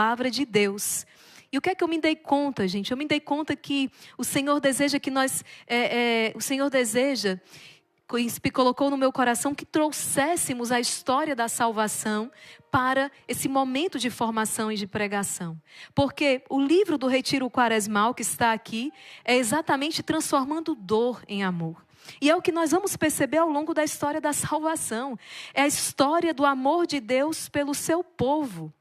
palavra de Deus. E o que é que eu me dei conta, gente? Eu me dei conta que o Senhor deseja que nós... o Senhor deseja... colocou no meu coração que trouxéssemos a história da salvação para esse momento de formação e de pregação. Porque o livro do Retiro Quaresmal, que está aqui, é exatamente transformando dor em amor. E é o que nós vamos perceber ao longo da história da salvação. É a história do amor de Deus pelo seu povo.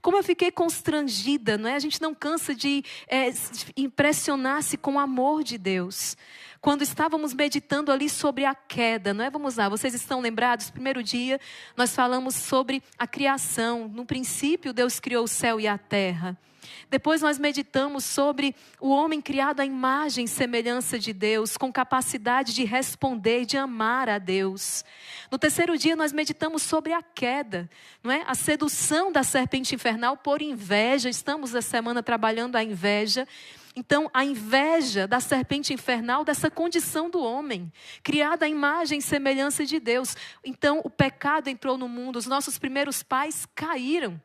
Como eu fiquei constrangida, não é? A gente não cansa de impressionar-se com o amor de Deus. Quando estávamos meditando ali sobre a queda, não é? Vamos lá, vocês estão lembrados? Primeiro dia, nós falamos sobre a criação. No princípio, Deus criou o céu e a terra. Depois nós meditamos sobre o homem criado à imagem e semelhança de Deus, com capacidade de responder, de amar a Deus. No terceiro dia nós meditamos sobre a queda, não é? A sedução da serpente infernal por inveja. Estamos essa semana trabalhando a inveja. Então, a inveja da serpente infernal, dessa condição do homem, criada à imagem e semelhança de Deus. Então, o pecado entrou no mundo, os nossos primeiros pais caíram.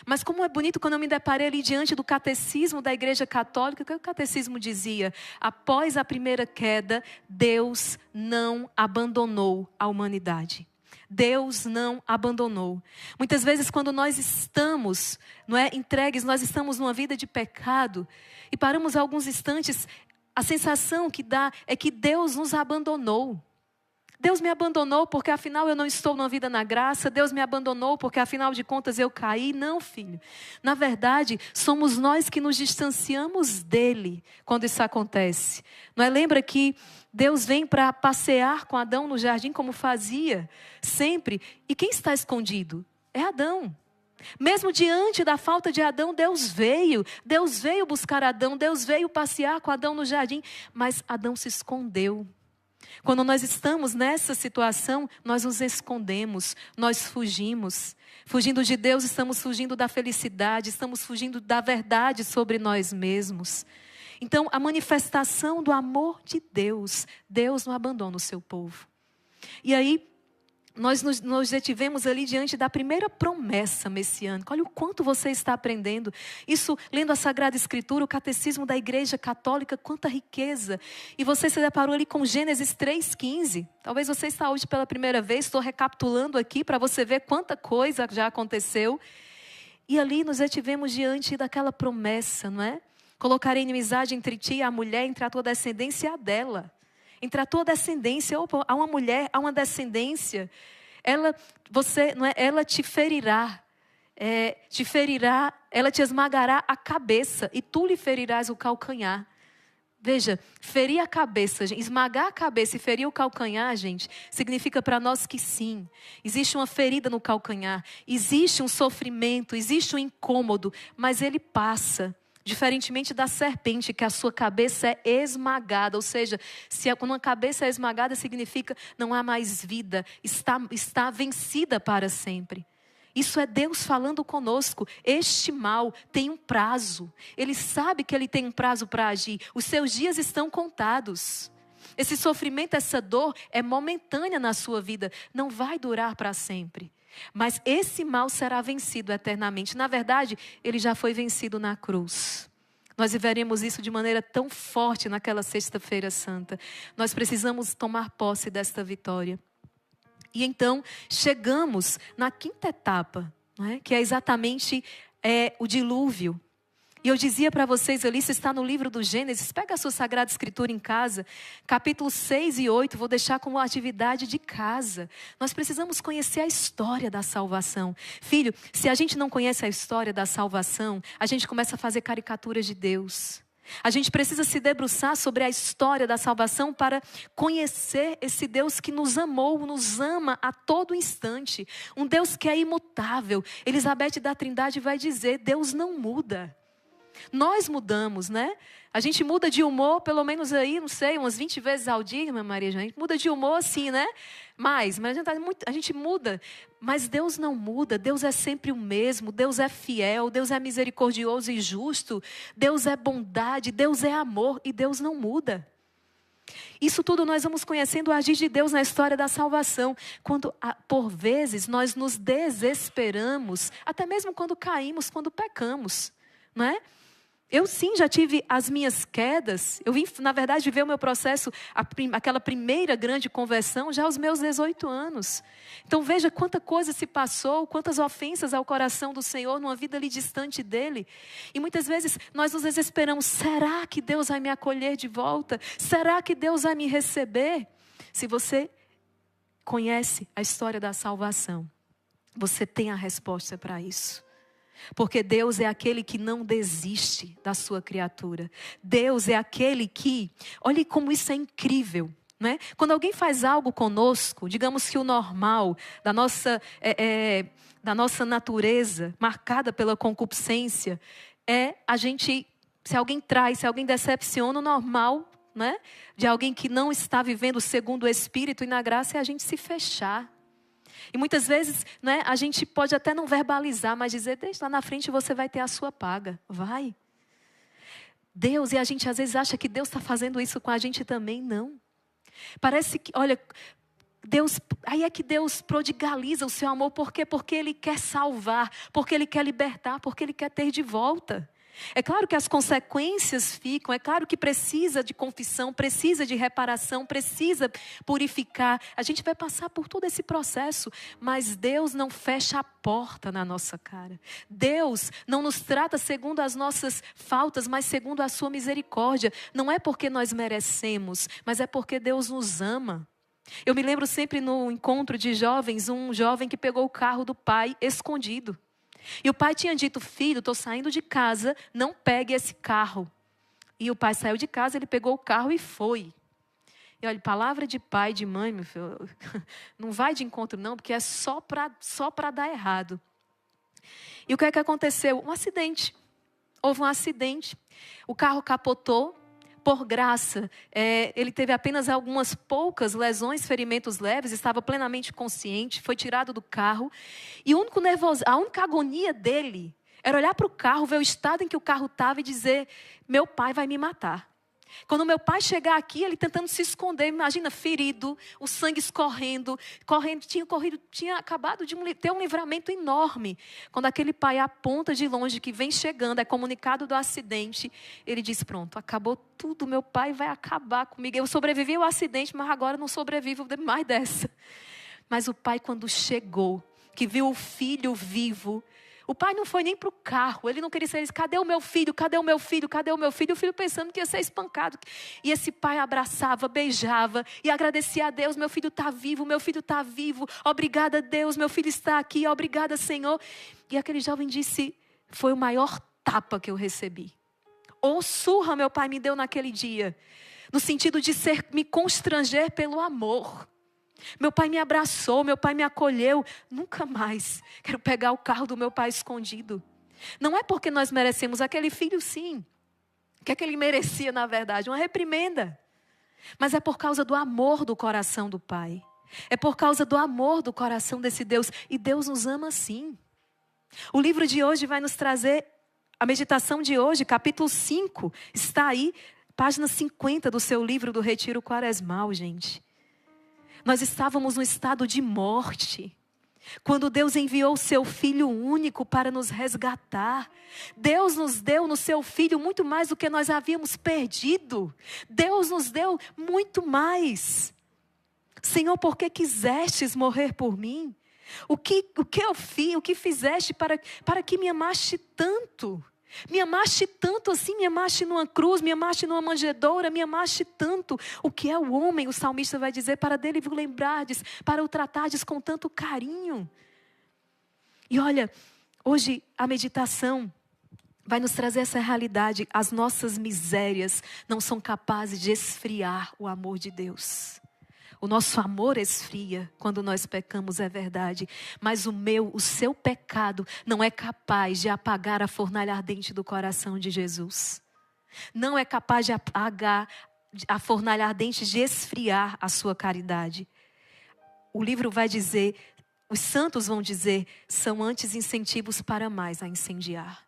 Mas como é bonito quando eu me deparei ali diante do catecismo da Igreja Católica, que o catecismo dizia: após a primeira queda, Deus não abandonou a humanidade. Deus não abandonou. Muitas vezes quando nós estamos, não é, entregues, nós estamos numa vida de pecado e paramos alguns instantes, a sensação que dá é que Deus nos abandonou. Deus me abandonou porque afinal eu não estou numa vida na graça. Deus me abandonou porque afinal de contas eu caí. Não, filho. Na verdade, somos nós que nos distanciamos dele quando isso acontece. Não é? Lembra que Deus vem para passear com Adão no jardim como fazia sempre. E quem está escondido? É Adão. Mesmo diante da falta de Adão, Deus veio buscar Adão. Deus veio passear com Adão no jardim. Mas Adão se escondeu. Quando nós estamos nessa situação, nós nos escondemos, nós fugimos. Fugindo de Deus, estamos fugindo da felicidade, estamos fugindo da verdade sobre nós mesmos. Então, a manifestação do amor de Deus, Deus não abandona o seu povo. E aí, nós nos detivemos ali diante da primeira promessa messiânica. Olha o quanto você está aprendendo. Isso, lendo a Sagrada Escritura, o Catecismo da Igreja Católica, quanta riqueza. E você se deparou ali com Gênesis 3,15. Talvez você está hoje pela primeira vez, estou recapitulando aqui para você ver quanta coisa já aconteceu. E ali nos detivemos diante daquela promessa, não é? Colocarei inimizade entre ti e a mulher, entre a tua descendência e a dela. Entre a tua descendência, há uma mulher, há uma descendência, ela te ferirá, ela te esmagará a cabeça e tu lhe ferirás o calcanhar. Veja, ferir a cabeça, esmagar a cabeça e ferir o calcanhar, gente, significa para nós que sim, existe uma ferida no calcanhar, existe um sofrimento, existe um incômodo, mas ele passa. Diferentemente da serpente, que a sua cabeça é esmagada. Ou seja, quando uma cabeça é esmagada, significa não há mais vida. Está vencida para sempre. Isso é Deus falando conosco. Este mal tem um prazo. Ele sabe que ele tem um prazo para agir. Os seus dias estão contados. Esse sofrimento, essa dor é momentânea na sua vida. Não vai durar para sempre. Mas esse mal será vencido eternamente. Na verdade, ele já foi vencido na cruz. Nós veremos isso de maneira tão forte naquela sexta-feira santa. Nós precisamos tomar posse desta vitória. E então, chegamos na quinta etapa, não é? Que é exatamente o dilúvio. E eu dizia para vocês ali, isso está no livro do Gênesis, pega a sua Sagrada Escritura em casa, capítulo 6 e 8, vou deixar como atividade de casa. Nós precisamos conhecer a história da salvação. Filho, se a gente não conhece a história da salvação, a gente começa a fazer caricaturas de Deus. A gente precisa se debruçar sobre a história da salvação para conhecer esse Deus que nos amou, nos ama a todo instante. Um Deus que é imutável. Elizabeth da Trindade vai dizer, Deus não muda. Nós mudamos, né? A gente muda de humor, pelo menos aí, não sei, umas 20 vezes ao dia, minha Maria. A gente muda de humor assim, né? Mas a gente muda. Mas Deus não muda. Deus é sempre o mesmo. Deus é fiel. Deus é misericordioso e justo. Deus é bondade. Deus é amor. E Deus não muda. Isso tudo nós vamos conhecendo o agir de Deus na história da salvação. Quando, por vezes, nós nos desesperamos, até mesmo quando caímos, quando pecamos, não é? Eu sim já tive as minhas quedas. Eu vim, na verdade, viver o meu processo, aquela primeira grande conversão, já aos meus 18 anos. Então veja quanta coisa se passou, quantas ofensas ao coração do Senhor, numa vida ali distante dEle. E muitas vezes nós nos desesperamos. Será que Deus vai me acolher de volta? Será que Deus vai me receber? Se você conhece a história da salvação, você tem a resposta para isso. Porque Deus é aquele que não desiste da sua criatura. Deus é aquele que, olhe como isso é incrível, né? Quando alguém faz algo conosco, digamos que o normal da nossa natureza, marcada pela concupiscência, é a gente, se alguém trai, se alguém decepciona, o normal, né, de alguém que não está vivendo segundo o Espírito e na graça é a gente se fechar. E muitas vezes, né, a gente pode até não verbalizar, mas dizer, deixa lá na frente você vai ter a sua paga. Vai. Deus, e a gente às vezes acha que Deus está fazendo isso com a gente também. Não. Parece que, olha, Deus, aí é que Deus prodigaliza o seu amor. Por quê? Porque Ele quer salvar, porque Ele quer libertar, porque Ele quer ter de volta. É claro que as consequências ficam, é claro que precisa de confissão, precisa de reparação, precisa purificar. A gente vai passar por todo esse processo, mas Deus não fecha a porta na nossa cara. Deus não nos trata segundo as nossas faltas, mas segundo a sua misericórdia. Não é porque nós merecemos, mas é porque Deus nos ama. Eu me lembro sempre no encontro de jovens, um jovem que pegou o carro do pai escondido. E o pai tinha dito, filho, estou saindo de casa, não pegue esse carro. E o pai saiu de casa, ele pegou o carro e foi. E olha, palavra de pai, de mãe, meu filho, não vai de encontro não, porque é só para dar errado. E o que é que aconteceu? Um acidente. Houve um acidente. O carro capotou. Por graça, ele teve apenas algumas poucas lesões, ferimentos leves, estava plenamente consciente, foi tirado do carro. E o único nervoso, a única agonia dele era olhar para o carro, ver o estado em que o carro estava e dizer, meu pai vai me matar. Quando meu pai chegar aqui, ele tentando se esconder, imagina, ferido, o sangue escorrendo, tinha acabado de ter um livramento enorme. Quando aquele pai aponta de longe que vem chegando, é comunicado do acidente, ele diz, pronto, acabou tudo, meu pai vai acabar comigo. Eu sobrevivi ao acidente, mas agora não sobrevivo mais dessa. Mas o pai, quando chegou, que viu o filho vivo, o pai não foi nem para o carro, ele não queria saber, cadê o meu filho, cadê o meu filho, cadê o meu filho? O filho pensando que ia ser espancado. E esse pai abraçava, beijava e agradecia a Deus, meu filho está vivo, obrigada Deus, meu filho está aqui, obrigada Senhor. E aquele jovem disse, foi o maior tapa que eu recebi. Ou surra meu pai me deu naquele dia, no sentido de me constranger pelo amor. Meu pai me abraçou, meu pai me acolheu. Nunca mais quero pegar o carro do meu pai escondido. Não é porque nós merecemos, aquele filho sim. O que é que ele merecia na verdade? Uma reprimenda. Mas é por causa do amor do coração do pai. É por causa do amor do coração desse Deus. E Deus nos ama sim. O livro de hoje vai nos trazer, a meditação de hoje, capítulo 5. Está aí, página 50 do seu livro do Retiro Quaresmal, gente. Nós estávamos no estado de morte, quando Deus enviou o seu Filho único para nos resgatar. Deus nos deu no seu Filho muito mais do que nós havíamos perdido. Deus nos deu muito mais. Senhor, por que quisestes morrer por mim? O que eu fiz, o que fizeste para que me amaste tanto? Me amaste tanto assim, me amaste numa cruz, me amaste numa manjedoura, me amaste tanto. O que é o homem, o salmista vai dizer, para dele vos lembrardes, para o tratardes com tanto carinho. E olha, hoje a meditação vai nos trazer essa realidade. As nossas misérias não são capazes de esfriar o amor de Deus. O nosso amor esfria quando nós pecamos, é verdade. Mas o seu pecado não é capaz de apagar a fornalha ardente do coração de Jesus. Não é capaz de apagar a fornalha ardente, de esfriar a sua caridade. O livro vai dizer, os santos vão dizer, são antes incentivos para mais a incendiar.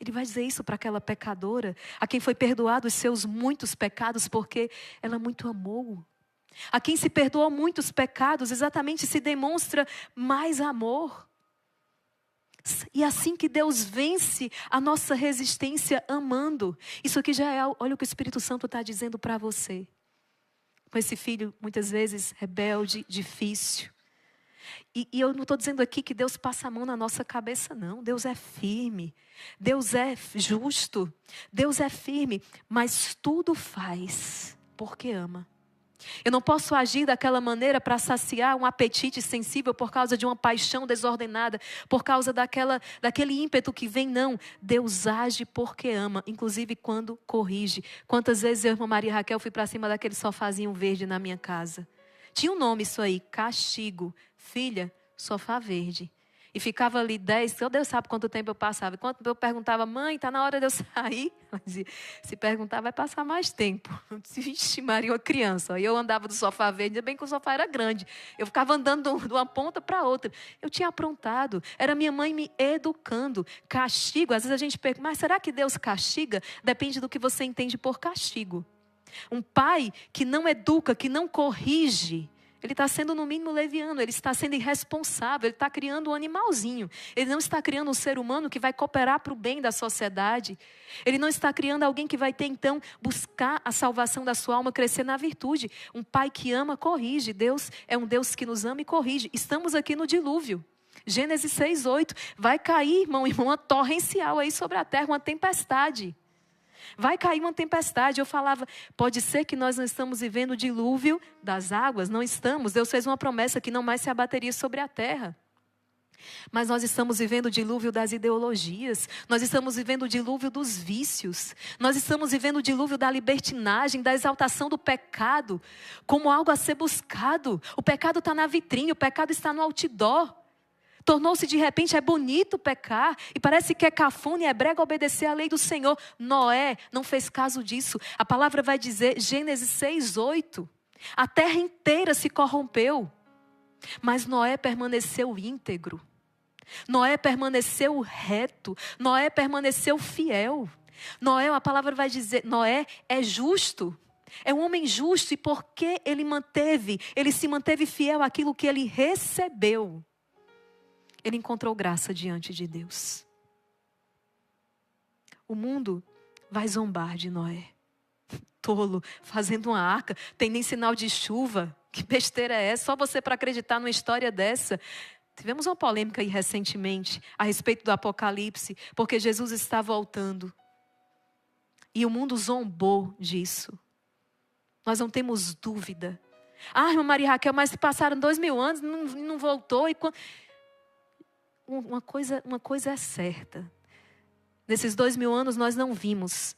Ele vai dizer isso para aquela pecadora, a quem foi perdoado os seus muitos pecados, porque ela muito amou. A quem se perdoou muitos pecados, exatamente se demonstra mais amor. E assim que Deus vence a nossa resistência amando. Isso aqui já é, olha o que o Espírito Santo está dizendo para você. Com esse filho, muitas vezes, rebelde, difícil. E eu não estou dizendo aqui que Deus passa a mão na nossa cabeça, não. Deus é firme. Deus é justo. Deus é firme. Mas tudo faz porque ama. Eu não posso agir daquela maneira para saciar um apetite sensível por causa de uma paixão desordenada, por causa daquele ímpeto que vem, não. Deus age porque ama, inclusive quando corrige. Quantas vezes eu, irmã Maria e Raquel, fui para cima daquele sofazinho verde na minha casa. Tinha um nome isso aí, castigo. Filha, sofá verde. E ficava ali 10, Deus sabe quanto tempo eu passava. Quando eu perguntava, mãe, está na hora de eu sair? Ela dizia, se perguntar, vai passar mais tempo. Vixe, Maria, uma criança. E eu andava do sofá verde, ainda bem que o sofá era grande. Eu ficava andando de uma ponta para outra. Eu tinha aprontado. Era minha mãe me educando. Castigo, às vezes a gente pergunta, mas será que Deus castiga? Depende do que você entende por castigo. Um pai que não educa, que não corrige, ele está sendo no mínimo leviano, ele está sendo irresponsável, ele está criando um animalzinho. Ele não está criando um ser humano que vai cooperar para o bem da sociedade. Ele não está criando alguém que vai ter então buscar a salvação da sua alma, crescer na virtude. Um pai que ama, corrige. Deus é um Deus que nos ama e corrige. Estamos aqui no dilúvio. Gênesis 6:8. Vai cair, irmão, uma torrencial aí sobre a terra, uma tempestade. Vai cair uma tempestade. Eu falava, pode ser que nós não estamos vivendo o dilúvio das águas. Não estamos. Deus fez uma promessa que não mais se abateria sobre a terra. Mas nós estamos vivendo o dilúvio das ideologias. Nós estamos vivendo o dilúvio dos vícios. Nós estamos vivendo o dilúvio da libertinagem, da exaltação do pecado como algo a ser buscado. O pecado está na vitrine, o pecado está no outdoor. Tornou-se de repente, é bonito pecar. E parece que é cafona e é brega obedecer à lei do Senhor. Noé não fez caso disso. A palavra vai dizer, Gênesis 6:8. A terra inteira se corrompeu. Mas Noé permaneceu íntegro. Noé permaneceu reto. Noé permaneceu fiel. Noé, a palavra vai dizer, Noé é justo. É um homem justo. E porque ele se manteve fiel àquilo que ele recebeu, ele encontrou graça diante de Deus. O mundo vai zombar de Noé. Tolo, fazendo uma arca, tem nem sinal de chuva. Que besteira é essa? Só você para acreditar numa história dessa. Tivemos uma polêmica aí recentemente a respeito do Apocalipse, porque Jesus está voltando. E o mundo zombou disso. Nós não temos dúvida. Ah, irmã Maria Raquel, mas passaram 2000 anos, não voltou. E quando... Uma coisa é certa. Nesses 2000 anos nós não vimos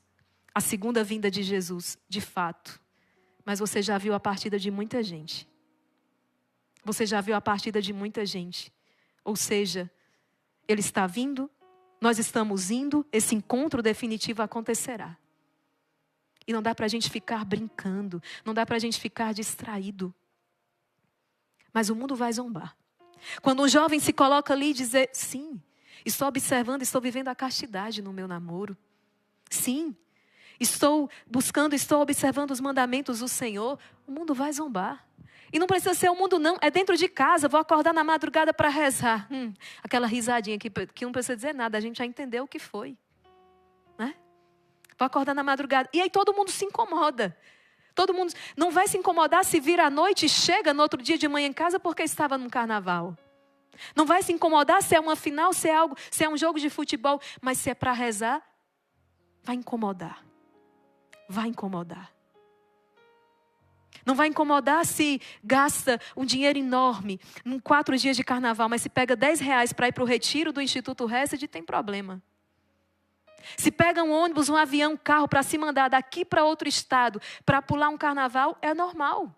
a segunda vinda de Jesus, de fato. Mas você já viu a partida de muita gente. Você já viu a partida de muita gente. Ou seja, Ele está vindo, nós estamos indo, esse encontro definitivo acontecerá. E não dá para a gente ficar brincando, não dá para a gente ficar distraído. Mas o mundo vai zombar. Quando um jovem se coloca ali e dizer, sim, estou observando, estou vivendo a castidade no meu namoro. Sim, estou buscando, estou observando os mandamentos do Senhor. O mundo vai zombar. E não precisa ser o mundo não, é dentro de casa, vou acordar na madrugada para rezar. Aquela risadinha que não precisa dizer nada, a gente já entendeu o que foi. Né? Vou acordar na madrugada. E aí todo mundo se incomoda. Todo mundo não vai se incomodar se vir à noite e chega no outro dia de manhã em casa porque estava num carnaval. Não vai se incomodar se é uma final, se é um jogo de futebol. Mas se é para rezar, vai incomodar. Vai incomodar. Não vai incomodar se gasta um dinheiro enorme em 4 dias de carnaval, mas se pega R$10 para ir para o retiro do Instituto Hesed, tem problema. Se pega um ônibus, um avião, um carro para se mandar daqui para outro estado, para pular um carnaval, é normal.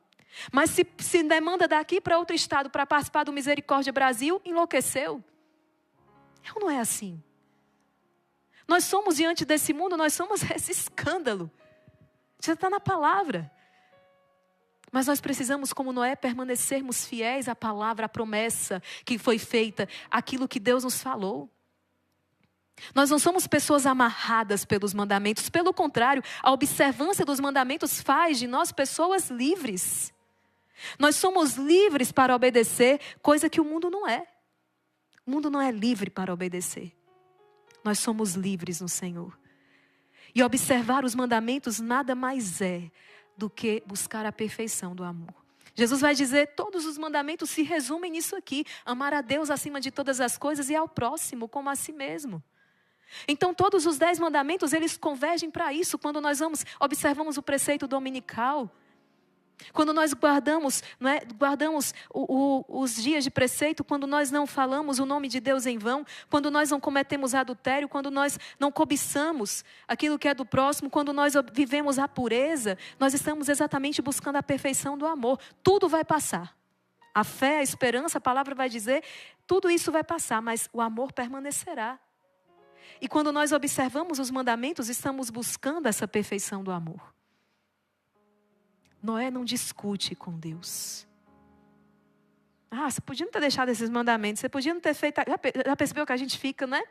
Mas se demanda daqui para outro estado para participar do Misericórdia Brasil, enlouqueceu. Ou não é assim? Nós somos diante desse mundo, nós somos esse escândalo. Já está na palavra. Mas nós precisamos, como Noé, permanecermos fiéis à palavra, à promessa que foi feita, aquilo que Deus nos falou. Nós não somos pessoas amarradas pelos mandamentos. Pelo contrário, a observância dos mandamentos faz de nós pessoas livres. Nós somos livres para obedecer, coisa que o mundo não é. O mundo não é livre para obedecer. Nós somos livres no Senhor. E observar os mandamentos nada mais é do que buscar a perfeição do amor. Jesus vai dizer, todos os mandamentos se resumem nisso aqui. Amar a Deus acima de todas as coisas e ao próximo como a si mesmo. Então todos os 10 mandamentos, eles convergem para isso. Quando nós observamos o preceito dominical. Quando nós guardamos os dias de preceito, quando nós não falamos o nome de Deus em vão, quando nós não cometemos adultério, quando nós não cobiçamos aquilo que é do próximo, quando nós vivemos a pureza, nós estamos exatamente buscando a perfeição do amor. Tudo vai passar. A fé, a esperança, a palavra vai dizer, tudo isso vai passar, mas o amor permanecerá. E quando nós observamos os mandamentos, estamos buscando essa perfeição do amor. Noé não discute com Deus. Você podia não ter deixado esses mandamentos, você podia não ter feito... Já percebeu que a gente fica, né?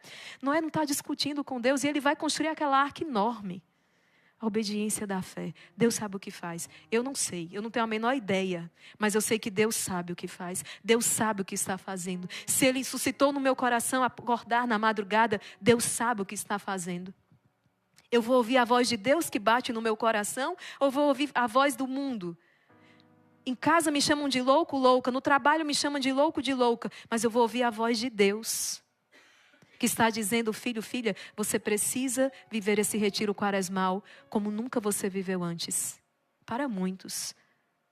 Noé não está discutindo com Deus e ele vai construir aquela arca enorme. A obediência da fé. Deus sabe o que faz. Eu não sei, eu não tenho a menor ideia. Mas eu sei que Deus sabe o que faz. Deus sabe o que está fazendo. Se Ele suscitou no meu coração acordar na madrugada, Deus sabe o que está fazendo. Eu vou ouvir a voz de Deus que bate no meu coração ou vou ouvir a voz do mundo? Em casa me chamam de louco, louca. No trabalho me chamam de louco, de louca. Mas eu vou ouvir a voz de Deus. Que está dizendo, filho, filha, você precisa viver esse retiro quaresmal como nunca você viveu antes. Para muitos,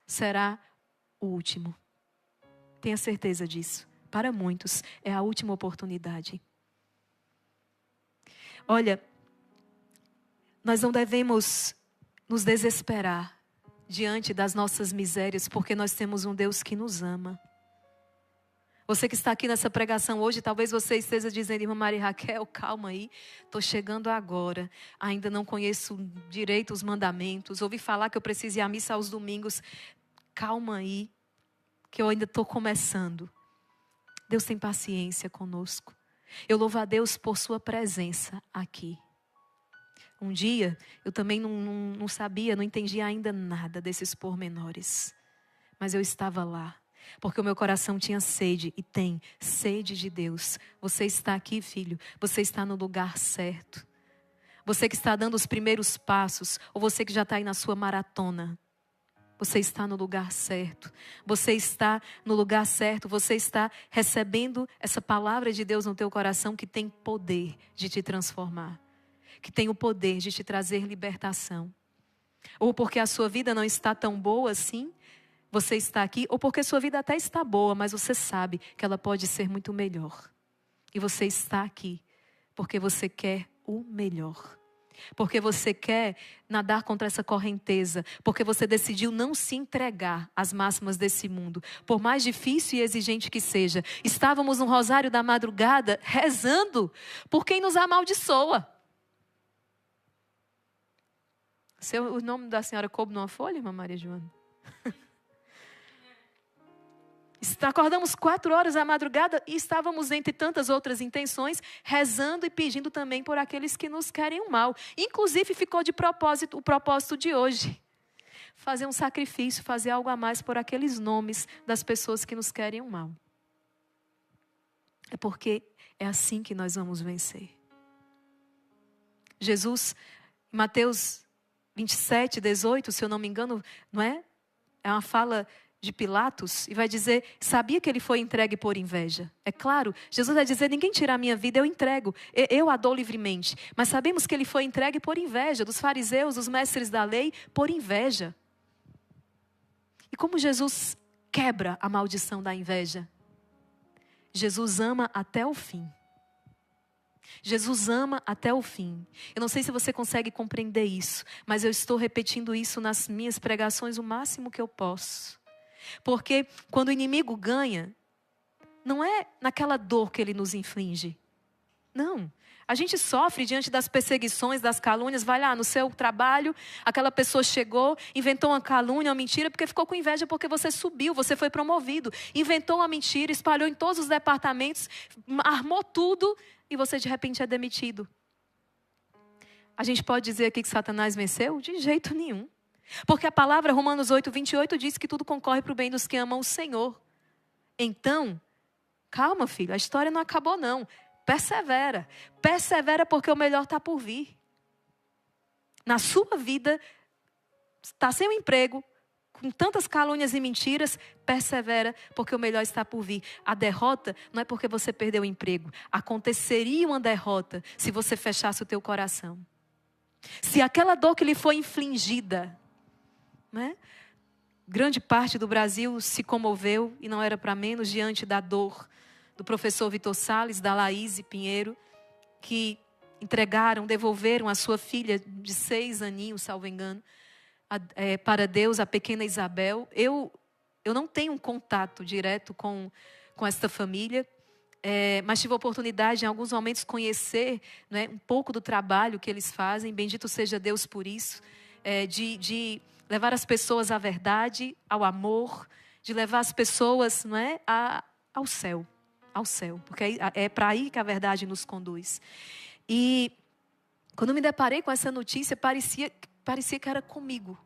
será o último. Tenha certeza disso. Para muitos, é a última oportunidade. Olha, nós não devemos nos desesperar diante das nossas misérias, porque nós temos um Deus que nos ama. Você que está aqui nessa pregação hoje, talvez você esteja dizendo, irmã Maria Raquel, calma aí, estou chegando agora, ainda não conheço direito os mandamentos, ouvi falar que eu preciso ir à missa aos domingos. Calma aí, que eu ainda estou começando. Deus tem paciência conosco. Eu louvo a Deus por sua presença aqui. Um dia, eu também não sabia, não entendia ainda nada desses pormenores. Mas eu estava lá, porque o meu coração tinha sede, e tem sede de Deus. Você está aqui, filho, você está no lugar certo. Você que está dando os primeiros passos, ou você que já está aí na sua maratona. Você está no lugar certo. Você está no lugar certo. Você está recebendo essa palavra de Deus no teu coração que tem poder de te transformar. Que tem o poder de te trazer libertação. Ou porque a sua vida não está tão boa assim, você está aqui. Ou porque a sua vida até está boa, mas você sabe que ela pode ser muito melhor. E você está aqui porque você quer o melhor. Porque você quer nadar contra essa correnteza. Porque você decidiu não se entregar às máximas desse mundo. Por mais difícil e exigente que seja. Estávamos no rosário da madrugada rezando por quem nos amaldiçoa. O nome da senhora coube numa folha, irmã Maria Joana? Acordamos 4 horas da madrugada e estávamos, entre tantas outras intenções, rezando e pedindo também por aqueles que nos querem o mal. Inclusive ficou de propósito, o propósito de hoje. Fazer um sacrifício, fazer algo a mais por aqueles nomes das pessoas que nos querem o mal. É porque é assim que nós vamos vencer. Jesus, em Mateus 27, 18, se eu não me engano, não é? É uma fala de Pilatos, e vai dizer, sabia que ele foi entregue por inveja. É claro, Jesus vai dizer, ninguém tira a minha vida, eu entrego, eu a dou livremente. Mas sabemos que ele foi entregue por inveja, dos fariseus, dos mestres da lei, por inveja. E como Jesus quebra a maldição da inveja? Jesus ama até o fim. Jesus ama até o fim. Eu não sei se você consegue compreender isso, mas eu estou repetindo isso nas minhas pregações o máximo que eu posso. Porque quando o inimigo ganha, não é naquela dor que ele nos inflige. Não. A gente sofre diante das perseguições, das calúnias. Vai lá no seu trabalho, aquela pessoa chegou, inventou uma calúnia, uma mentira, porque ficou com inveja porque você subiu, você foi promovido. Inventou uma mentira, espalhou em todos os departamentos, armou tudo e você de repente é demitido. A gente pode dizer aqui que Satanás venceu? De jeito nenhum. Porque a palavra Romanos 8:28 diz que tudo concorre para o bem dos que amam o Senhor. Então, calma, filho, a história não acabou não. Persevera. Persevera porque o melhor está por vir. Na sua vida, está sem um emprego, com tantas calúnias e mentiras, persevera porque o melhor está por vir. A derrota não é porque você perdeu o emprego. Aconteceria uma derrota se você fechasse o teu coração. Se aquela dor que lhe foi infligida, né? Grande parte do Brasil se comoveu, e não era para menos, diante da dor do professor Vitor Salles, da Laís Pinheiro, que devolveram a sua filha de 6 aninhos, salvo engano, para Deus, a pequena Isabel. Eu não tenho um contato direto com esta família, mas tive a oportunidade em alguns momentos conhecer, né, um pouco do trabalho que eles fazem. Bendito seja Deus por isso, de levar as pessoas à verdade, ao amor, de levar as pessoas, não é, ao céu. Ao céu, porque é para aí que a verdade nos conduz. E quando me deparei com essa notícia, parecia que era comigo.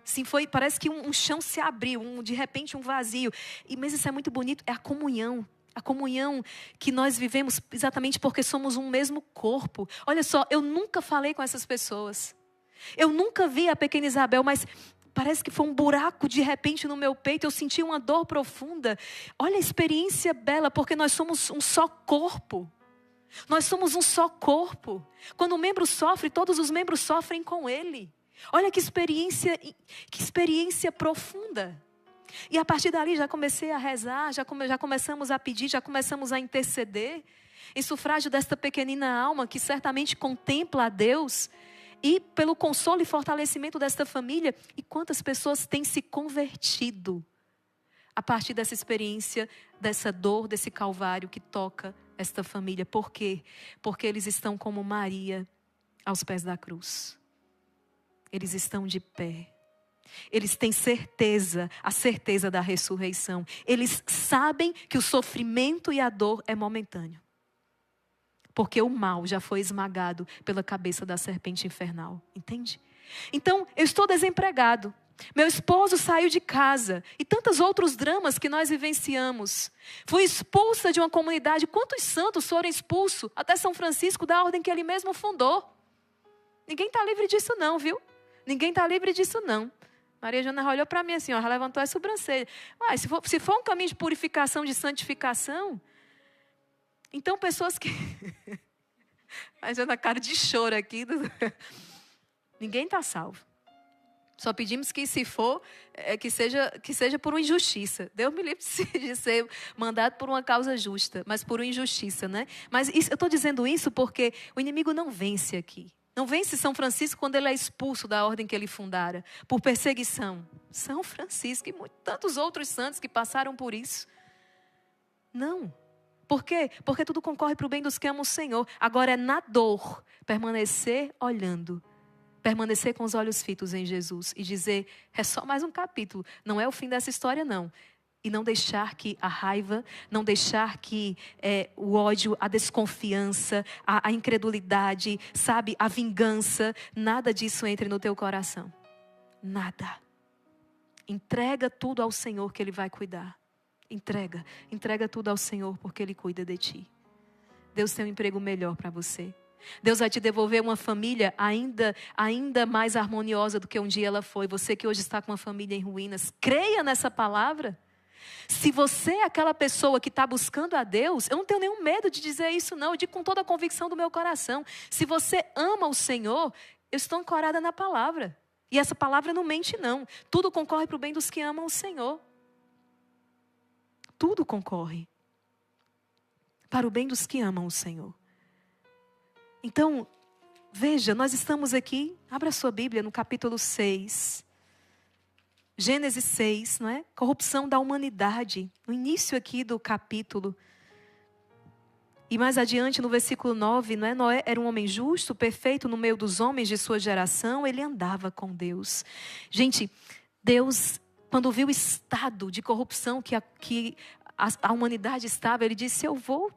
Sim, parece que um chão se abriu, de repente um vazio. Mas isso é muito bonito, é a comunhão. A comunhão que nós vivemos exatamente porque somos um mesmo corpo. Olha só, eu nunca falei com essas pessoas. Eu nunca vi a pequena Isabel, mas parece que foi um buraco de repente no meu peito. Eu senti uma dor profunda. Olha a experiência bela, porque nós somos um só corpo. Nós somos um só corpo. Quando um membro sofre, todos os membros sofrem com ele. Olha que experiência profunda. E a partir dali já comecei a rezar, já começamos a pedir, já começamos a interceder. Em sufrágio desta pequenina alma que certamente contempla a Deus. E pelo consolo e fortalecimento desta família. E quantas pessoas têm se convertido a partir dessa experiência, dessa dor, desse calvário que toca esta família. Por quê? Porque eles estão como Maria aos pés da cruz. Eles estão de pé. Eles têm a certeza da ressurreição. Eles sabem que o sofrimento e a dor é momentâneo. Porque o mal já foi esmagado pela cabeça da serpente infernal. Entende? Então, eu estou desempregado. Meu esposo saiu de casa. E tantos outros dramas que nós vivenciamos. Fui expulsa de uma comunidade. Quantos santos foram expulsos? Até São Francisco, da ordem que ele mesmo fundou. Ninguém está livre disso não, viu? Ninguém está livre disso não. Maria Joana olhou para mim assim, ela levantou a sobrancelha. Se for um caminho de purificação, de santificação... Então, pessoas que... Mas eu na cara de choro aqui. Ninguém está salvo. Só pedimos que se for, que seja por uma injustiça. Deus me livre de ser mandado por uma causa justa, mas por uma injustiça, né? Mas eu estou dizendo isso porque o inimigo não vence aqui. Não vence São Francisco quando ele é expulso da ordem que ele fundara, por perseguição. São Francisco e tantos outros santos que passaram por isso. Não. Por quê? Porque tudo concorre para o bem dos que amam o Senhor. Agora é na dor permanecer olhando. Permanecer com os olhos fitos em Jesus. E dizer, é só mais um capítulo. Não é o fim dessa história não. E não deixar que a raiva, não deixar que o ódio, a desconfiança, a incredulidade, sabe, a vingança, nada disso entre no teu coração. Nada. Entrega tudo ao Senhor que Ele vai cuidar. Entrega tudo ao Senhor porque Ele cuida de ti. Deus tem um emprego melhor para você. Deus vai te devolver uma família ainda mais harmoniosa do que um dia ela foi. Você que hoje está com uma família em ruínas, creia nessa palavra. Se você é aquela pessoa que está buscando a Deus, eu não tenho nenhum medo de dizer isso não, eu digo com toda a convicção do meu coração. Se você ama o Senhor, eu estou ancorada na palavra. E essa palavra não mente não. Tudo concorre para o bem dos que amam o Senhor. Tudo concorre para o bem dos que amam o Senhor. Então, veja, nós estamos aqui, abra sua Bíblia no capítulo 6. Gênesis 6, não é? Corrupção da humanidade. No início aqui do capítulo. E mais adiante, no versículo 9, não é? Noé era um homem justo, perfeito no meio dos homens de sua geração. Ele andava com Deus. Gente, Deus, quando viu o estado de corrupção que a humanidade estava, Ele disse, eu vou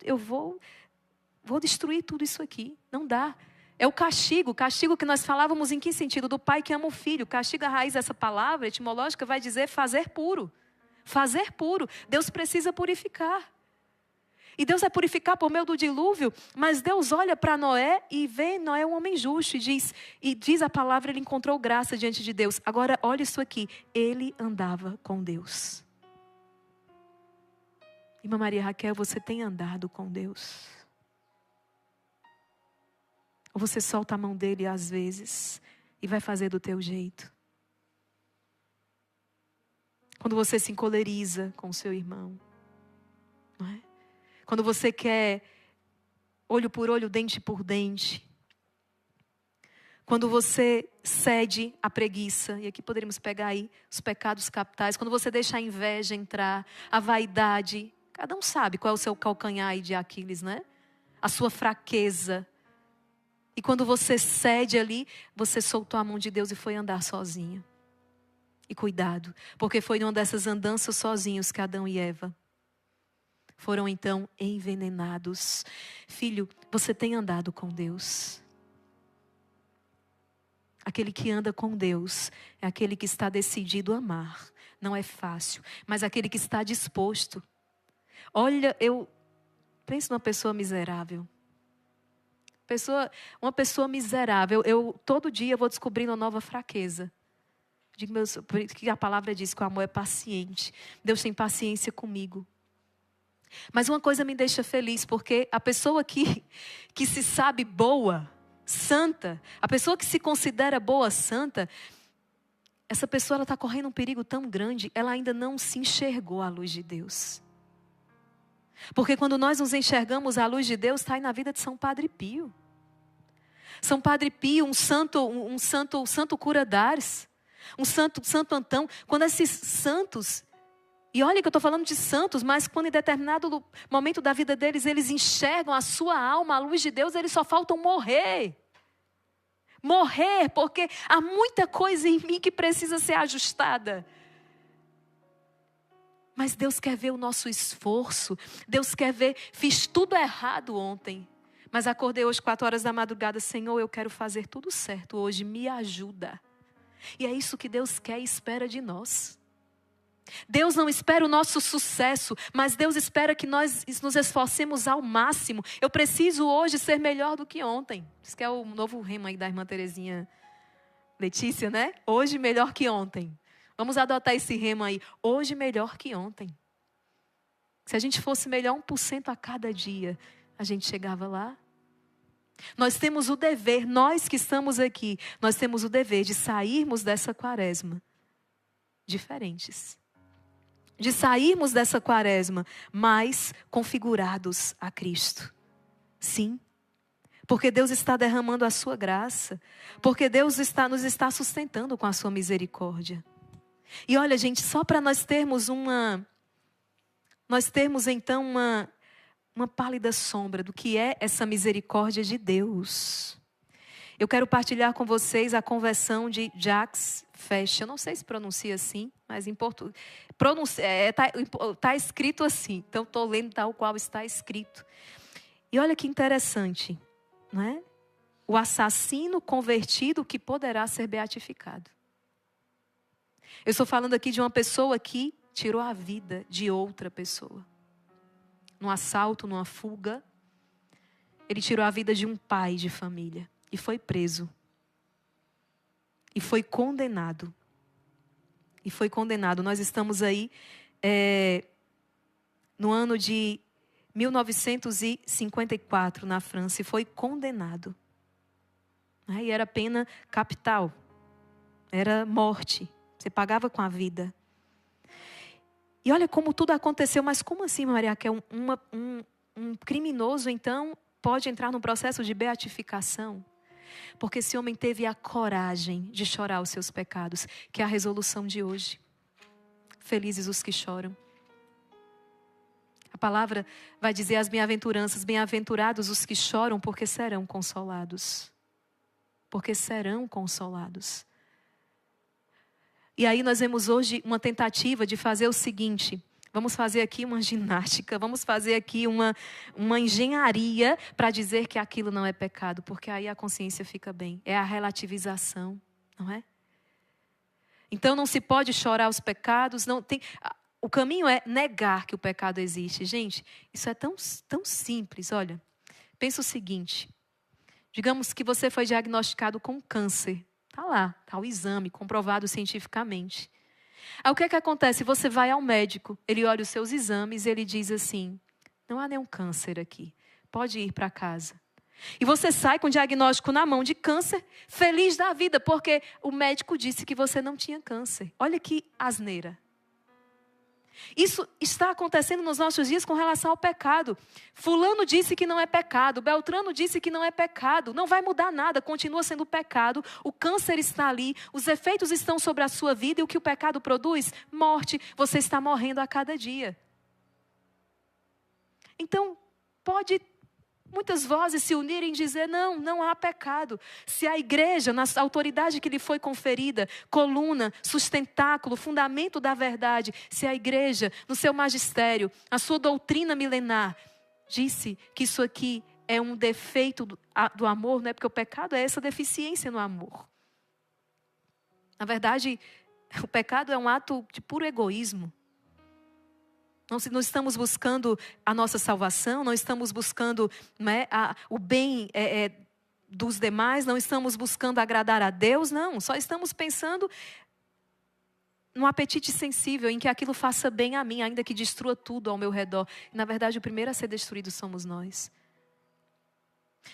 destruir tudo isso aqui. Não dá. É o castigo que nós falávamos em que sentido? Do pai que ama o filho. Castigo, a raiz dessa palavra etimológica vai dizer fazer puro. Fazer puro. Deus precisa purificar. E Deus vai purificar por meio do dilúvio, mas Deus olha para Noé e vê Noé um homem justo e diz a palavra, ele encontrou graça diante de Deus. Agora, olha isso aqui, ele andava com Deus. Irmã Maria Raquel, você tem andado com Deus? Ou você solta a mão dele às vezes e vai fazer do teu jeito? Quando você se encoleriza com o seu irmão, não é? Quando você quer olho por olho, dente por dente. Quando você cede à preguiça. E aqui poderíamos pegar aí os pecados capitais. Quando você deixa a inveja entrar, a vaidade. Cada um sabe qual é o seu calcanhar aí de Aquiles, né? A sua fraqueza. E quando você cede ali, você soltou a mão de Deus e foi andar sozinho. E cuidado, porque foi numa dessas andanças sozinhos que Adão e Eva foram então envenenados. Filho, você tem andado com Deus. Aquele que anda com Deus é aquele que está decidido a amar. Não é fácil, mas aquele que está disposto. Olha, eu penso numa pessoa miserável. Uma pessoa miserável. Eu todo dia vou descobrindo uma nova fraqueza. Digo, que a palavra diz que o amor é paciente. Deus tem paciência comigo. Mas uma coisa me deixa feliz, porque a pessoa que se sabe boa, santa, a pessoa que se considera boa, santa, essa pessoa ela está correndo um perigo tão grande, ela ainda não se enxergou à luz de Deus. Porque quando nós nos enxergamos à luz de Deus, está aí na vida de São Padre Pio. São Padre Pio, um santo cura-dares, um santo Antão, quando esses santos... E olha que eu estou falando de santos, mas quando em determinado momento da vida deles, eles enxergam a sua alma, a luz de Deus, eles só faltam morrer. Morrer, porque há muita coisa em mim que precisa ser ajustada. Mas Deus quer ver o nosso esforço. Deus quer ver, fiz tudo errado ontem. Mas acordei hoje 4 horas da madrugada, Senhor, eu quero fazer tudo certo hoje, me ajuda. E é isso que Deus quer e espera de nós. Deus não espera o nosso sucesso, mas Deus espera que nós nos esforcemos ao máximo. Eu preciso hoje ser melhor do que ontem. Isso que é o novo rema aí da irmã Terezinha Letícia, né? Hoje melhor que ontem. Vamos adotar esse rema aí. Hoje melhor que ontem. Se a gente fosse melhor 1% a cada dia, a gente chegava lá. Nós temos o dever, nós que estamos aqui, nós temos o dever de sairmos dessa quaresma diferentes. De sairmos dessa quaresma mais configurados a Cristo. Sim. Porque Deus está derramando a sua graça. Porque Deus nos está sustentando com a sua misericórdia. E olha, gente, só para nós termos então uma pálida sombra do que é essa misericórdia de Deus. Eu quero partilhar com vocês a conversão de Jacques Fesch. Eu não sei se pronuncia assim, mas em português está escrito assim. Então estou lendo tal qual está escrito. E olha que interessante, não é? O assassino convertido que poderá ser beatificado. Eu estou falando aqui de uma pessoa que tirou a vida de outra pessoa. Num assalto, numa fuga. Ele tirou a vida de um pai de família. E foi preso. E foi condenado. Nós estamos aí no ano de 1954 na França. E foi condenado. E era pena capital. Era morte. Você pagava com a vida. E olha como tudo aconteceu. Mas como assim, Maria, que um criminoso, então, pode entrar no processo de beatificação? Porque esse homem teve a coragem de chorar os seus pecados, que é a resolução de hoje. Felizes os que choram. A palavra vai dizer as bem-aventuranças, bem-aventurados os que choram, porque serão consolados. Porque serão consolados. E aí nós vemos hoje uma tentativa de fazer o seguinte: vamos fazer aqui uma ginástica, vamos fazer aqui uma engenharia para dizer que aquilo não é pecado, porque aí a consciência fica bem. É a relativização, não é? Então não se pode chorar os pecados, não tem... O caminho é negar que o pecado existe. Gente, isso é tão simples. Olha, pensa o seguinte. Digamos que você foi diagnosticado com câncer. Está lá, está o exame comprovado cientificamente. Aí o que é que acontece? Você vai ao médico, ele olha os seus exames e ele diz assim: não há nenhum câncer aqui, pode ir para casa. E você sai com o diagnóstico na mão de câncer, feliz da vida, porque o médico disse que você não tinha câncer. Olha que asneira. Isso está acontecendo nos nossos dias com relação ao pecado. Fulano disse que não é pecado, Beltrano disse que não é pecado. Não vai mudar nada, continua sendo pecado. O câncer está ali, os efeitos estão sobre a sua vida. E o que o pecado produz? Morte. Você está morrendo a cada dia. Então, pode muitas vozes se unirem e dizer: não há pecado. Se a igreja, na autoridade que lhe foi conferida, coluna, sustentáculo, fundamento da verdade, se a igreja, no seu magistério, a sua doutrina milenar, disse que isso aqui é um defeito do amor, não é? Porque o pecado é essa deficiência no amor. Na verdade, o pecado é um ato de puro egoísmo. Não estamos buscando a nossa salvação, não estamos buscando, né, o bem dos demais, não estamos buscando agradar a Deus, não. Só estamos pensando num apetite sensível em que aquilo faça bem a mim, ainda que destrua tudo ao meu redor. E, na verdade, o primeiro a ser destruído somos nós.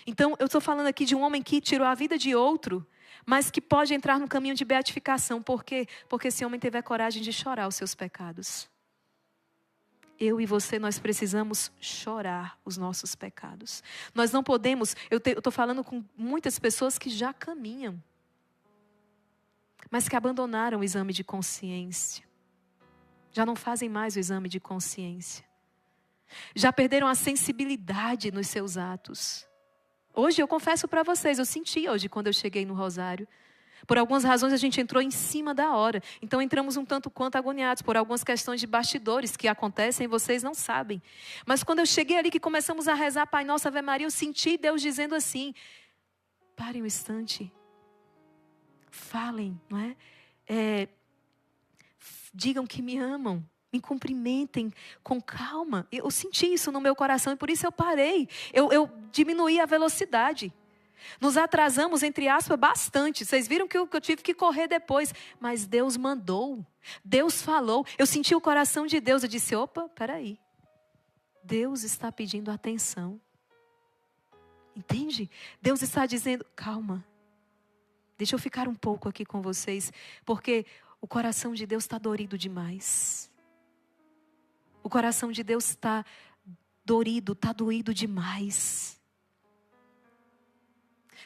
Então, eu estou falando aqui de um homem que tirou a vida de outro, mas que pode entrar no caminho de beatificação. Por quê? Porque esse homem teve a coragem de chorar os seus pecados. Eu e você, nós precisamos chorar os nossos pecados. Nós não podemos... Eu estou falando com muitas pessoas que já caminham, mas que abandonaram o exame de consciência. Já não fazem mais o exame de consciência. Já perderam a sensibilidade nos seus atos. Hoje, eu confesso para vocês, eu senti hoje quando eu cheguei no Rosário. Por algumas razões a gente entrou em cima da hora. Então entramos um tanto quanto agoniados por algumas questões de bastidores que acontecem e vocês não sabem. Mas quando eu cheguei ali que começamos a rezar Pai Nosso, Ave Maria, eu senti Deus dizendo assim: parem um instante. Falem, não é? Digam que me amam. Me cumprimentem com calma. Eu senti isso no meu coração e por isso eu parei. Eu diminuí a velocidade. Nos atrasamos, entre aspas, bastante. Vocês viram que eu tive que correr depois. Mas Deus mandou. Deus falou. Eu senti o coração de Deus. Eu disse: opa, peraí. Deus está pedindo atenção. Entende? Deus está dizendo: calma. Deixa eu ficar um pouco aqui com vocês. Porque o coração de Deus está dorido demais. O coração de Deus está dorido, está doído demais.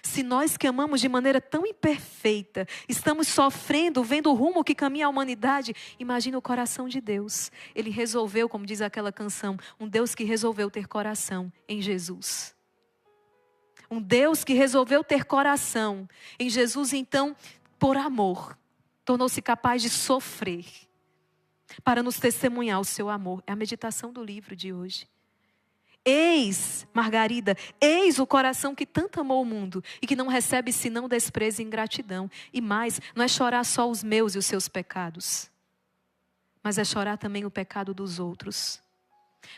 Se nós que amamos de maneira tão imperfeita, estamos sofrendo, vendo o rumo que caminha a humanidade, imagina o coração de Deus. Ele resolveu, como diz aquela canção, um Deus que resolveu ter coração em Jesus. Um Deus que resolveu ter coração em Jesus, então, por amor, tornou-se capaz de sofrer para nos testemunhar o seu amor. É a meditação do livro de hoje. Eis, Margarida, eis o coração que tanto amou o mundo e que não recebe senão desprezo e ingratidão. E mais, não é chorar só os meus e os seus pecados, mas é chorar também o pecado dos outros.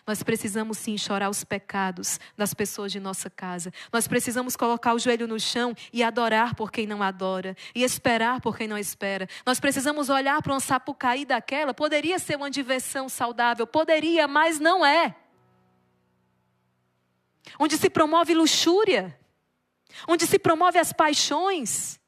Nós precisamos sim chorar os pecados das pessoas de nossa casa. Nós precisamos colocar o joelho no chão e adorar por quem não adora. E esperar por quem não espera. Nós precisamos olhar para uma Sapucaí daquela. Poderia ser uma diversão saudável. Poderia, mas não é. Onde se promove luxúria. Onde se promove as paixões.